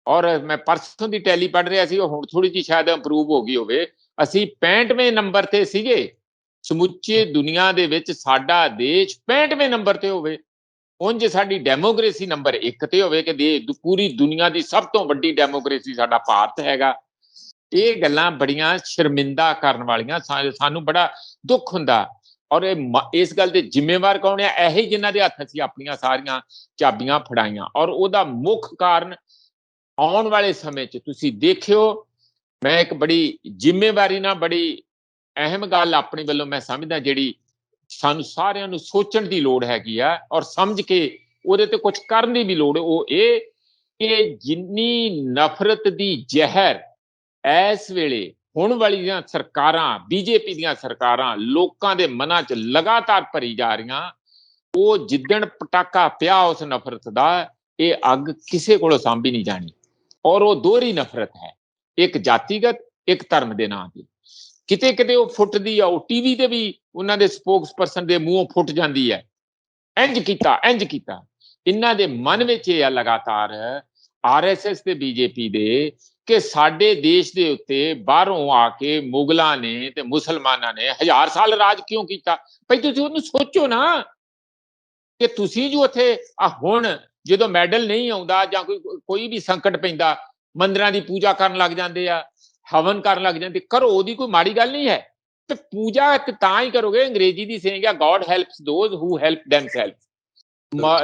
ਔਰ ਮੈਂ ਪਰਸੋਂ ਦੀ ਟੈਲੀ ਪੜ੍ਹ ਰਿਹਾ ਸੀ, ਉਹ ਹੁਣ ਥੋੜੀ ਜਿਹੀ ਸ਼ਾਇਦ ਇੰਪਰੂਵ ਹੋ ਗਈ ਹੋਵੇ। ਅਸੀਂ 65ਵੇਂ ਨੰਬਰ ਤੇ ਸੀਗੇ ਸਮੁੱਚੇ ਦੁਨੀਆ ਦੇ ਵਿੱਚ, ਸਾਡਾ ਦੇਸ਼ 65ਵੇਂ ਨੰਬਰ ਤੇ ਹੋਵੇ। ਉਂਝ ਸਾਡੀ ਡੈਮੋਕ੍ਰੇਸੀ ਨੰਬਰ 1 ਤੇ ਹੋਵੇ ਕਿ ਪੂਰੀ ਦੁਨੀਆ ਦੀ ਸਭ ਤੋਂ ਵੱਡੀ ਡੈਮੋਕ੍ਰੇਸੀ ਸਾਡਾ ਭਾਰਤ ਹੈਗਾ। ਇਹ ਗੱਲਾਂ ਬੜੀਆਂ ਸ਼ਰਮਿੰਦਾ ਕਰਨ ਵਾਲੀਆਂ, ਸਾਨੂੰ ਬੜਾ ਦੁੱਖ ਹੁੰਦਾ। ਔਰ ਇਸ ਗੱਲ ਦੇ ਜ਼ਿੰਮੇਵਾਰ ਕੌਣ ਹੈ? ਇਹੀ ਜਿਨ੍ਹਾਂ ਦੇ ਹੱਥ ਅਸੀਂ ਆਪਣੀਆਂ ਸਾਰੀਆਂ ਚਾਬੀਆਂ ਫੜਾਈਆਂ। ਔਰ ਉਹਦਾ ਮੁੱਖ ਕਾਰਨ ਆਉਣ ਵਾਲੇ ਸਮੇਂ 'ਚ ਤੁਸੀਂ ਦੇਖਿਓ, ਮੈਂ ਇੱਕ ਬੜੀ ਜ਼ਿੰਮੇਵਾਰੀ ਨਾਲ, ਬੜੀ ਅਹਿਮ ਗੱਲ ਆਪਣੀ ਵੱਲੋਂ ਮੈਂ ਸਮਝਦਾ, ਜਿਹੜੀ ਸਾਨੂੰ ਸਾਰਿਆਂ ਨੂੰ ਸੋਚਣ ਦੀ ਲੋੜ ਹੈਗੀ ਆ ਔਰ ਸਮਝ ਕੇ ਉਹਦੇ ਤੇ ਕੁਝ ਕਰਨ ਦੀ ਵੀ ਲੋੜ। ਉਹ ਇਹ ਕਿ ਜਿੰਨੀ ਨਫ਼ਰਤ ਦੀ ਜ਼ਹਿਰ ਇਸ ਵੇਲੇ ਹੁਣ ਵਾਲੀਆਂ ਸਰਕਾਰਾਂ, BJP ਦੀਆਂ ਸਰਕਾਰਾਂ ਲੋਕਾਂ ਦੇ ਮਨਾਂ 'ਚ ਲਗਾਤਾਰ ਭਰੀ ਜਾ ਰਹੀਆਂ, ਉਹ ਜਿੱਦਣ ਪਟਾਕਾ ਪਿਆ ਉਸ ਨਫ਼ਰਤ ਦਾ, ਇਹ ਅੱਗ ਕਿਸੇ ਕੋਲੋਂ ਸਾਂਭੀ ਨਹੀਂ ਜਾਣੀ। ਔਰ ਉਹ ਦੋਹਰੀ ਨਫ਼ਰਤ ਹੈ, ਇੱਕ ਜਾਤੀਗਤ, ਇੱਕ ਧਰਮ ਦੇ ਨਾਂ ਤੇ। ਕਿਤੇ ਕਿਤੇ ਉਹ ਫੁੱਟਦੀ ਆ, ਉਹ TV ਤੇ ਵੀ ਉਹਨਾਂ ਦੇ ਸਪੋਕਸਪਰਸਨ ਦੇ ਮੂੰਹੋਂ ਫੁੱਟ ਜਾਂਦੀ ਹੈ, ਇੰਜ ਕੀਤਾ, ਇੰਜ ਕੀਤਾ। ਇਹਨਾਂ ਦੇ ਮਨ ਵਿੱਚ ਇਹ ਆ ਲਗਾਤਾਰ, RSS ਤੇ BJP ਦੇ, ਕਿ ਸਾਡੇ ਦੇਸ਼ ਦੇ ਉੱਤੇ ਬਾਹਰੋਂ ਆ ਕੇ ਮੁਗਲਾਂ ਨੇ ਤੇ ਮੁਸਲਮਾਨਾਂ ਨੇ 1000 ਸਾਲ ਰਾਜ ਕਿਉਂ ਕੀਤਾ? ਭਈ ਤੁਸੀਂ ਉਹਨੂੰ ਸੋਚੋ ਨਾ, ਕਿ ਤੁਸੀਂ ਜੋ ਉੱਥੇ ਹੁਣ ਜਦੋਂ ਮੈਡਲ ਨਹੀਂ ਆਉਂਦਾ ਜਾਂ ਕੋਈ ਵੀ ਸੰਕਟ ਪੈਂਦਾ, ਮੰਦਿਰਾਂ ਦੀ ਪੂਜਾ ਕਰਨ ਲੱਗ ਜਾਂਦੇ ਆ, ਹਵਨ ਕਰਨ ਲੱਗ ਜਾਂਦੇ। ਕਰੋ, ਉਹਦੀ ਕੋਈ ਮਾੜੀ ਗੱਲ ਨਹੀਂ ਹੈ, ਤੇ ਪੂਜਾ ਤਾਂ ਹੀ ਕਰੋਗੇ। ਅੰਗਰੇਜ਼ੀ ਦੀ ਸੇਇੰਗ ਆ, God helps those who help themselves.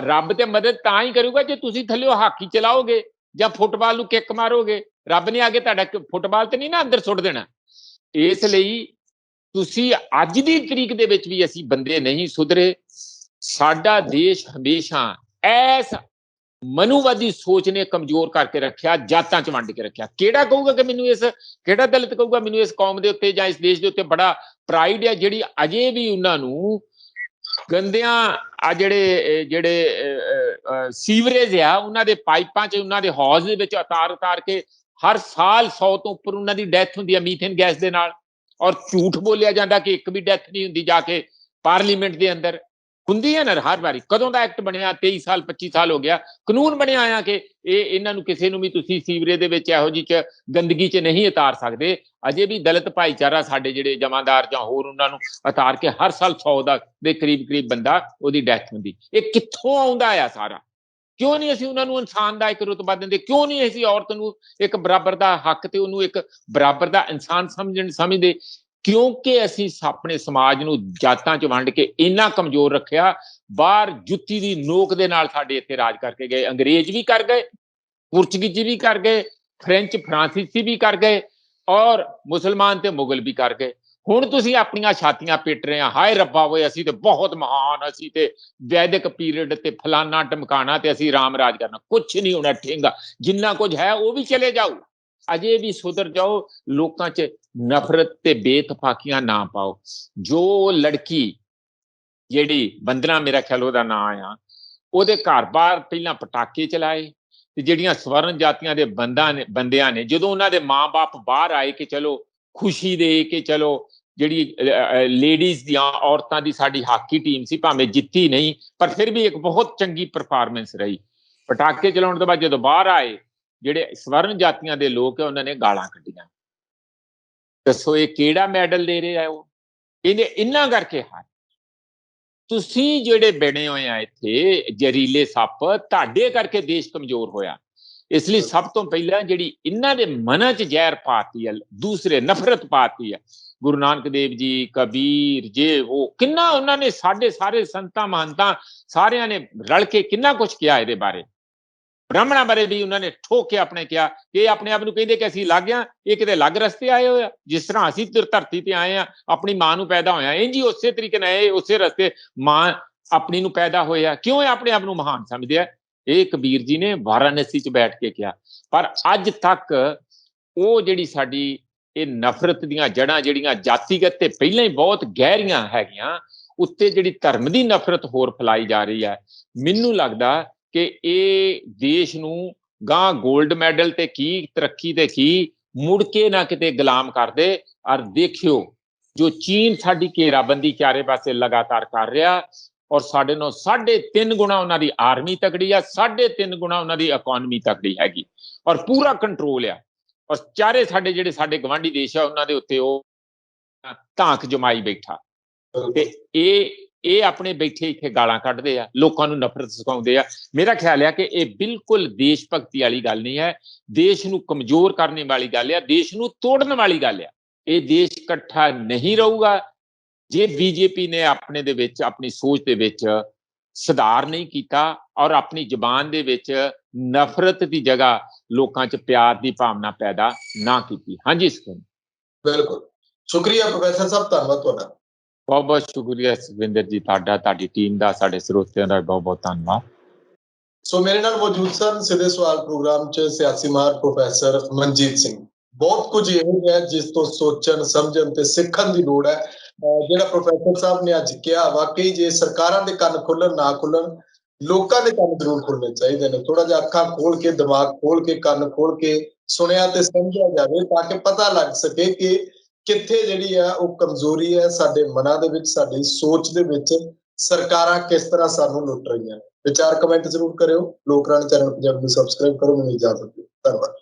ਰੱਬ ਤੇ ਮਦਦ ਤਾਂ ਹੀ ਕਰੂਗਾ ਜੇ ਤੁਸੀਂ ਥੱਲਿਓ ਹਾਕੀ ਚਲਾਓਗੇ ਜਾਂ ਫੁੱਟਬਾਲ ਨੂੰ ਕਿੱਕ ਮਾਰੋਗੇ। ਰੱਬ ਨੇ ਆ ਕੇ ਤੁਹਾਡਾ ਫੁੱਟਬਾਲ ਤੇ ਨਹੀਂ ਨਾ ਅੰਦਰ ਸੁੱਟ ਦੇਣਾ। ਇਸ ਲਈ ਤੁਸੀਂ ਅੱਜ ਦੀ ਤਰੀਕ ਦੇ ਵਿੱਚ ਵੀ ਅਸੀਂ ਬੰਦੇ ਨਹੀਂ ਸੁਧਰੇ। ਸਾਡਾ ਦੇਸ਼ ਹਮੇਸ਼ਾ ਐਸ ਮਨੂਵਾਦੀ ਸੋਚ ਨੇ ਕਮਜ਼ੋਰ ਕਰਕੇ ਰੱਖਿਆ, ਜਾਤਾਂ 'ਚ ਵੰਡ ਕੇ ਰੱਖਿਆ। ਕਿਹੜਾ ਕਹੂਗਾ ਕਿ ਮੈਨੂੰ ਇਸ, ਕਿਹੜਾ ਦਲਿਤ ਕਹੂਗਾ ਮੈਨੂੰ ਇਸ ਕੌਮ ਦੇ ਉੱਤੇ ਜਾਂ ਇਸ ਦੇਸ਼ ਦੇ ਉੱਤੇ ਬੜਾ ਪ੍ਰਾਈਡ ਹੈ, ਜਿਹੜੀ ਅਜੇ ਵੀ ਉਹਨਾਂ ਨੂੰ ਗੰਦਿਆਂ ਆ ਜਿਹੜੇ ਸੀਵਰੇਜ ਆ ਉਹਨਾਂ ਦੇ ਪਾਈਪਾਂ 'ਚ, ਉਹਨਾਂ ਦੇ ਹੌਜ਼ ਦੇ ਵਿੱਚ ਉਤਾਰ ਕੇ ਹਰ ਸਾਲ 100 ਤੋਂ ਉੱਪਰ ਉਹਨਾਂ ਦੀ ਡੈਥ ਹੁੰਦੀ ਹੈ ਮੀਥੇਨ ਗੈਸ ਦੇ ਨਾਲ। ਔਰ ਝੂਠ ਬੋਲਿਆ ਜਾਂਦਾ ਕਿ ਇੱਕ ਵੀ ਡੈਥ ਨਹੀਂ ਹੁੰਦੀ, ਜਾ ਕੇ ਪਾਰਲੀਮੈਂਟ ਦੇ ਅੰਦਰ ਹੁੰਦੀ ਹੈ ਨਾ ਹਰ ਵਾਰੀ। ਕਦੋਂ ਦਾ ਐਕਟ ਬਣਿਆ? 23 ਸਾਲ 25 ਸਾਲ ਹੋ ਗਿਆ, ਕਾਨੂੰਨ ਬਣਿਆ ਆ ਕਿ ਇਹਨਾਂ ਨੂੰ ਕਿਸੇ ਨੂੰ ਵੀ ਤੁਸੀਂ ਸੀਵਰੇਜ ਦੇ ਵਿੱਚ ਇਹੋ ਜਿਹੀ ਚ ਗੰਦਗੀ 'ਚ ਨਹੀਂ ਉਤਾਰ ਸਕਦੇ। ਅਜੇ ਵੀ ਦਲਿਤ ਭਾਈਚਾਰਾ ਸਾਡੇ ਜਿਹੜੇ ਜਮਾਦਾਰ ਜਾਂ ਹੋਰ ਉਹਨਾਂ ਨੂੰ ਉਤਾਰ ਕੇ ਹਰ ਸਾਲ 100 ਦੇ ਕਰੀਬ ਬੰਦਾ ਉਹਦੀ ਡੈਥ ਹੁੰਦੀ। ਇਹ ਕਿੱਥੋਂ ਆਉਂਦਾ ਆ ਸਾਰਾ? ਕਿਉਂ ਨਹੀਂ ਅਸੀਂ ਉਹਨਾਂ ਨੂੰ ਇਨਸਾਨ ਦਾ ਇੱਕ ਰੁਤਬਾ ਦਿੰਦੇ? ਕਿਉਂ ਨਹੀਂ ਅਸੀਂ ਔਰਤ ਨੂੰ ਇੱਕ ਬਰਾਬਰ ਦਾ ਹੱਕ ਤੇ ਉਹਨੂੰ ਇੱਕ ਬਰਾਬਰ ਦਾ ਇਨਸਾਨ ਸਮਝਦੇ? ਕਿਉਂਕਿ ਅਸੀਂ ਆਪਣੇ ਸਮਾਜ ਨੂੰ ਜਾਤਾਂ 'ਚ ਵੰਡ ਕੇ ਇੰਨਾ ਕਮਜ਼ੋਰ ਰੱਖਿਆ। ਬਾਹਰ ਜੁੱਤੀ ਦੀ ਨੋਕ ਦੇ ਨਾਲ ਸਾਡੇ ਇੱਥੇ ਰਾਜ ਕਰਕੇ ਗਏ। ਅੰਗਰੇਜ਼ ਵੀ ਕਰ ਗਏ, ਪੁਰਤਗੀਜ਼ੀ ਵੀ ਕਰ ਗਏ, ਫ੍ਰੈਂਚ ਫਰਾਂਸੀਸੀ ਵੀ ਕਰ ਗਏ, ਔਰ ਮੁਸਲਮਾਨ ਤੇ ਮੁਗਲ ਵੀ ਕਰ ਗਏ। ਹੁਣ ਤੁਸੀਂ ਆਪਣੀਆਂ ਛਾਤੀਆਂ ਪਿੱਟ ਰਹੇ ਆ, ਹਾਏ ਰੱਬਾ ਓਏ ਅਸੀਂ ਤੇ ਬਹੁਤ ਮਹਾਨ, ਅਸੀਂ ਤੇ ਵੈਦਿਕ ਪੀਰੀਅਡ ਤੇ ਫਲਾਨਾ ਟਮਕਾਣਾ ਤੇ ਅਸੀਂ ਰਾਮ ਰਾਜ ਕਰਨਾ। ਕੁਛ ਨਹੀਂ ਹੋਣਾ, ਠੇਂਗਾ ਜਿੰਨਾ ਕੁਝ ਹੈ ਉਹ ਵੀ ਚਲੇ ਜਾਊ। ਅਜੇ ਵੀ ਸੁਧਰ ਜਾਓ, ਲੋਕਾਂ 'ਚ ਨਫ਼ਰਤ ਤੇ ਬੇਤਫਾਕੀਆਂ ਨਾ ਪਾਓ। ਜੋ ਲੜਕੀ ਜਿਹੜੀ ਬੰਦਨਾ, ਮੇਰਾ ਖਿਆਲ ਉਹਦਾ ਨਾਂ ਆ, ਉਹਦੇ ਘਰ ਬਾਹਰ ਪਹਿਲਾਂ ਪਟਾਕੇ ਚਲਾਏ ਤੇ ਜਿਹੜੀਆਂ ਸਵਰਨ ਜਾਤੀਆਂ ਦੇ ਬੰਦਿਆਂ ਨੇ ਜਦੋਂ ਉਹਨਾਂ ਦੇ ਮਾਂ-ਬਾਪ ਬਾਹਰ ਆਏ ਕਿ ਚਲੋ ਖੁਸ਼ੀ ਦੇ ਕੇ ਚਲੋ ਜਿਹੜੀ ਲੇਡੀਜ਼ ਦੀਆਂ, ਔਰਤਾਂ ਦੀ ਸਾਡੀ ਹਾਕੀ ਟੀਮ ਸੀ, ਭਾਵੇਂ ਜਿੱਤੀ ਨਹੀਂ ਪਰ ਫਿਰ ਵੀ ਇੱਕ ਬਹੁਤ ਚੰਗੀ ਪਰਫਾਰਮੈਂਸ ਰਹੀ। ਪਟਾਕੇ ਚਲਾਉਣ ਤੋਂ ਬਾਅਦ ਜਦੋਂ ਬਾਹਰ ਆਏ ਜਿਹੜੇ ਸਵਰਨ ਜਾਤੀਆਂ ਦੇ ਲੋਕ ਆ, ਉਹਨਾਂ ਨੇ ਗਾਲਾਂ ਕੱਢੀਆਂ। ਦੱਸੋ ਇਹ ਕਿਹੜਾ ਮੈਡਲ ਦੇ ਰਹੇ ਆ? ਉਹ ਕਹਿੰਦੇ ਇਹਨਾਂ ਕਰਕੇ ਹਾਰ। ਤੁਸੀਂ ਜਿਹੜੇ ਬਣੇ ਹੋਏ ਆ ਇੱਥੇ ਜ਼ਹਿਰੀਲੇ ਸੱਪ, ਤੁਹਾਡੇ ਕਰਕੇ ਦੇਸ਼ ਕਮਜ਼ੋਰ ਹੋਇਆ। ਇਸ ਲਈ ਸਭ ਤੋਂ ਪਹਿਲਾਂ ਜਿਹੜੀ ਇਹਨਾਂ ਦੇ ਮਨਾਂ 'ਚ ਜ਼ਹਿਰ ਪਾਤੀ ਹੈ, ਦੂਸਰੇ ਨਫ਼ਰਤ ਪਾਤੀ ਹੈ। ਗੁਰੂ ਨਾਨਕ ਦੇਵ ਜੀ, ਕਬੀਰ, ਜੇ ਉਹ ਕਿੰਨਾ ਉਹਨਾਂ ਨੇ, ਸਾਡੇ ਸਾਰੇ ਸੰਤਾਂ ਮਹੰਤਾਂ ਸਾਰਿਆਂ ਨੇ ਰਲ ਕੇ ਕਿੰਨਾ ਕੁਛ ਕਿਹਾ ਇਹਦੇ ਬਾਰੇ। ਬ੍ਰਾਹਮਣਾਂ ਬਾਰੇ ਵੀ ਉਹਨਾਂ ਨੇ ਠੋਕ ਕੇ ਆਪਣੇ ਕਿਹਾ ਕਿ ਆਪਣੇ ਆਪ ਨੂੰ ਕਹਿੰਦੇ ਕਿ ਅਸੀਂ ਲੱਗ ਆ, ਇਹ ਕਿਤੇ ਲੱਗ ਰਸਤੇ ਆਏ ਹੋਏ ਆ। ਜਿਸ ਤਰ੍ਹਾਂ ਅਸੀਂ ਧਰਤੀ ਤੇ ਆਏ ਆ, ਆਪਣੀ ਮਾਂ ਨੂੰ ਪੈਦਾ ਹੋਇਆ, ਇੰਝ ਹੀ ਉਸੇ ਤਰੀਕੇ ਨਾਲ ਇਹ ਉਸੇ ਰਸਤੇ ਮਾਂ ਆਪਣੀ ਨੂੰ ਪੈਦਾ ਹੋਏ ਆ। ਕਿਉਂ ਇਹ ਆਪਣੇ ਆਪ ਨੂੰ ਮਹਾਨ ਸਮਝਦੇ ਆ? ਇਹ ਕਬੀਰ ਜੀ ਨੇ ਵਾਰਾਣਸੀ 'ਚ ਬੈਠ ਕੇ ਕਿਹਾ। ਪਰ ਅੱਜ ਤੱਕ ਉਹ ਜਿਹੜੀ ਸਾਡੀ ਇਹ ਨਫ਼ਰਤ ਦੀਆਂ ਜੜ੍ਹਾਂ ਜਿਹੜੀਆਂ ਜਾਤੀਗਤ ਤੇ ਪਹਿਲਾਂ ਹੀ ਬਹੁਤ ਗਹਿਰੀਆਂ ਹੈਗੀਆਂ, ਉੱਤੇ ਜਿਹੜੀ ਧਰਮ ਦੀ ਨਫ਼ਰਤ ਹੋਰ ਫੈਲਾਈ ਜਾ ਰਹੀ ਹੈ। ਮੈਨੂੰ ਲੱਗਦਾ ਕਿ ਇਹ ਦੇਸ਼ ਨੂੰ ਗਾਂ ਗੋਲਡ ਮੈਡਲ ਤੇ ਕੀ, ਤਰੱਕੀ ਤੇ ਕੀ, ਮੁੜ ਕੇ ਨਾ ਕਿਤੇ ਗੁਲਾਮ ਕਰਦੇ। ਔਰ ਦੇਖਿਓ ਜੋ ਚੀਨ ਸਾਡੀ ਘੇਰਾਬੰਦੀ ਚਾਰੇ ਪਾਸੇ ਲਗਾਤਾਰ ਕਰ ਰਿਹਾ, ਔਰ ਸਾਡੇ ਨੂੰ 3.5 ਗੁਣਾ ਉਹਨਾਂ ਦੀ ਆਰਮੀ ਤਕੜੀ ਆ, 3.5 ਗੁਣਾ ਉਹਨਾਂ ਦੀ ਇਕਨੋਮੀ ਤਕੜੀ ਹੈਗੀ, ਔਰ ਪੂਰਾ ਕੰਟਰੋਲ ਆ। ਔਰ ਚਾਰੇ ਸਾਡੇ ਜਿਹੜੇ ਸਾਡੇ ਗਵਾਂਢੀ ਦੇਸ਼ ਆ ਉਹਨਾਂ ਦੇ ਉੱਤੇ ਉਹ ਧਾਕ ਜਮਾਈ ਬੈਠਾ ਤੇ ਇਹ ਆਪਣੇ ਬੈਠੇ ਇੱਥੇ ਗਾਲਾਂ ਕੱਢਦੇ ਆ, ਲੋਕਾਂ ਨੂੰ ਨਫ਼ਰਤ ਸਿਖਾਉਂਦੇ ਆ। ਮੇਰਾ ਖਿਆਲ ਆ ਕਿ ਇਹ ਬਿਲਕੁਲ ਦੇਸ਼ ਭਗਤੀ ਵਾਲੀ ਗੱਲ ਨਹੀਂ ਹੈ, ਦੇਸ਼ ਨੂੰ ਕਮਜ਼ੋਰ ਕਰਨ ਵਾਲੀ ਗੱਲ ਆ, ਦੇਸ਼ ਨੂੰ ਤੋੜਨ ਵਾਲੀ ਗੱਲ ਆ। ਇਹ ਦੇਸ਼ ਇਕੱਠਾ ਨਹੀਂ ਰਹੂਗਾ ਜੇ ਬੀਜੇਪੀ ਨੇ ਆਪਣੇ ਦੇ ਵਿੱਚ, ਆਪਣੀ ਸੋਚ ਦੇ ਵਿੱਚ ਸੁਧਾਰ ਨਹੀਂ ਕੀਤਾ ਔਰ ਆਪਣੀ ਜ਼ੁਬਾਨ ਦੇ ਵਿੱਚ ਨਫ਼ਰਤ ਦੀ ਜਗ੍ਹਾ ਲੋਕਾਂ 'ਚ ਪਿਆਰ ਦੀ ਭਾਵਨਾ ਪੈਦਾ ਨਾ ਕੀਤੀ। ਹਾਂਜੀ ਸੁਖਿੰਦਰ। ਬਿਲਕੁਲ, ਸ਼ੁਕਰੀਆ ਪ੍ਰੋਫੈਸਰ ਸਾਹਿਬ, ਧੰਨਵਾਦ ਤੁਹਾਡਾ। ਬਹੁਤ ਬਹੁਤ ਸ਼ੁਕਰੀਆ ਸੁਖਵਿੰਦਰ ਜੀ, ਤੁਹਾਡਾ, ਤੁਹਾਡੀ ਟੀਮ ਦਾ, ਸਾਡੇ ਸਰੋਤਿਆਂ ਦਾ ਬਹੁਤ ਬਹੁਤ ਧੰਨਵਾਦ। ਸੋ ਮੇਰੇ ਨਾਲ ਮੌਜੂਦ ਸਨ ਸਿੱਧੇ ਸਵਾਲ ਪ੍ਰੋਗਰਾਮ 'ਚ ਸਿਆਸੀ ਮਾਹਰ ਪ੍ਰੋਫੈਸਰ ਮਨਜੀਤ ਸਿੰਘ। ਬਹੁਤ ਕੁਝ ਇਹੋ ਹੈ ਜਿਸ ਤੋਂ ਸੋਚਣ, ਸਮਝਣ ਤੇ ਸਿੱਖਣ ਦੀ ਲੋੜ ਹੈ। ਜਿਹੜਾ ਪ੍ਰੋਫੈਸਰ ਸਾਹਿਬ ਨੇ ਅੱਜ ਕਿਹਾ, ਵਾਕਈ ਜੇ ਸਰਕਾਰਾਂ ਦੇ ਕੰਨ ਖੁੱਲਣ ਨਾ ਖੁੱਲਣ, ਲੋਕਾਂ ਦੇ ਕੰਨ ਜ਼ਰੂਰ ਖੁੱਲਣੇ ਚਾਹੀਦੇ ਨੇ। ਥੋੜਾ ਜਿਹਾ ਅੱਖਾਂ ਖੋਲ ਕੇ, ਦਿਮਾਗ ਖੋਲ ਕੇ, ਕੰਨ ਖੋਲ ਕੇ ਸੁਣਿਆ ਤੇ ਸਮਝਿਆ ਜਾਵੇ, ਤਾਂ ਕਿ ਪਤਾ ਲੱਗ ਸਕੇ ਕਿ ਕਿੱਥੇ ਜਿਹੜੀ ਆ ਉਹ ਕਮਜ਼ੋਰੀ ਹੈ ਸਾਡੇ ਮਨਾਂ ਦੇ ਵਿੱਚ, ਸਾਡੀ ਸੋਚ ਦੇ ਵਿੱਚ। ਸਰਕਾਰਾਂ ਕਿਸ ਤਰ੍ਹਾਂ ਸਾਨੂੰ ਲੁੱਟ ਰਹੀਆਂ। ਵਿਚਾਰ ਕਮੈਂਟ ਜ਼ਰੂਰ ਕਰਿਓ। ਲੋਕ ਰਾਣੀ ਚੈਨਲ ਪੰਜਾਬੀ ਨੂੰ ਸਬਸਕ੍ਰਾਈਬ ਕਰੋ। ਮੈਨੂੰ ਇਜਾਜ਼ਤ ਦਿਓ। ਧੰਨਵਾਦ।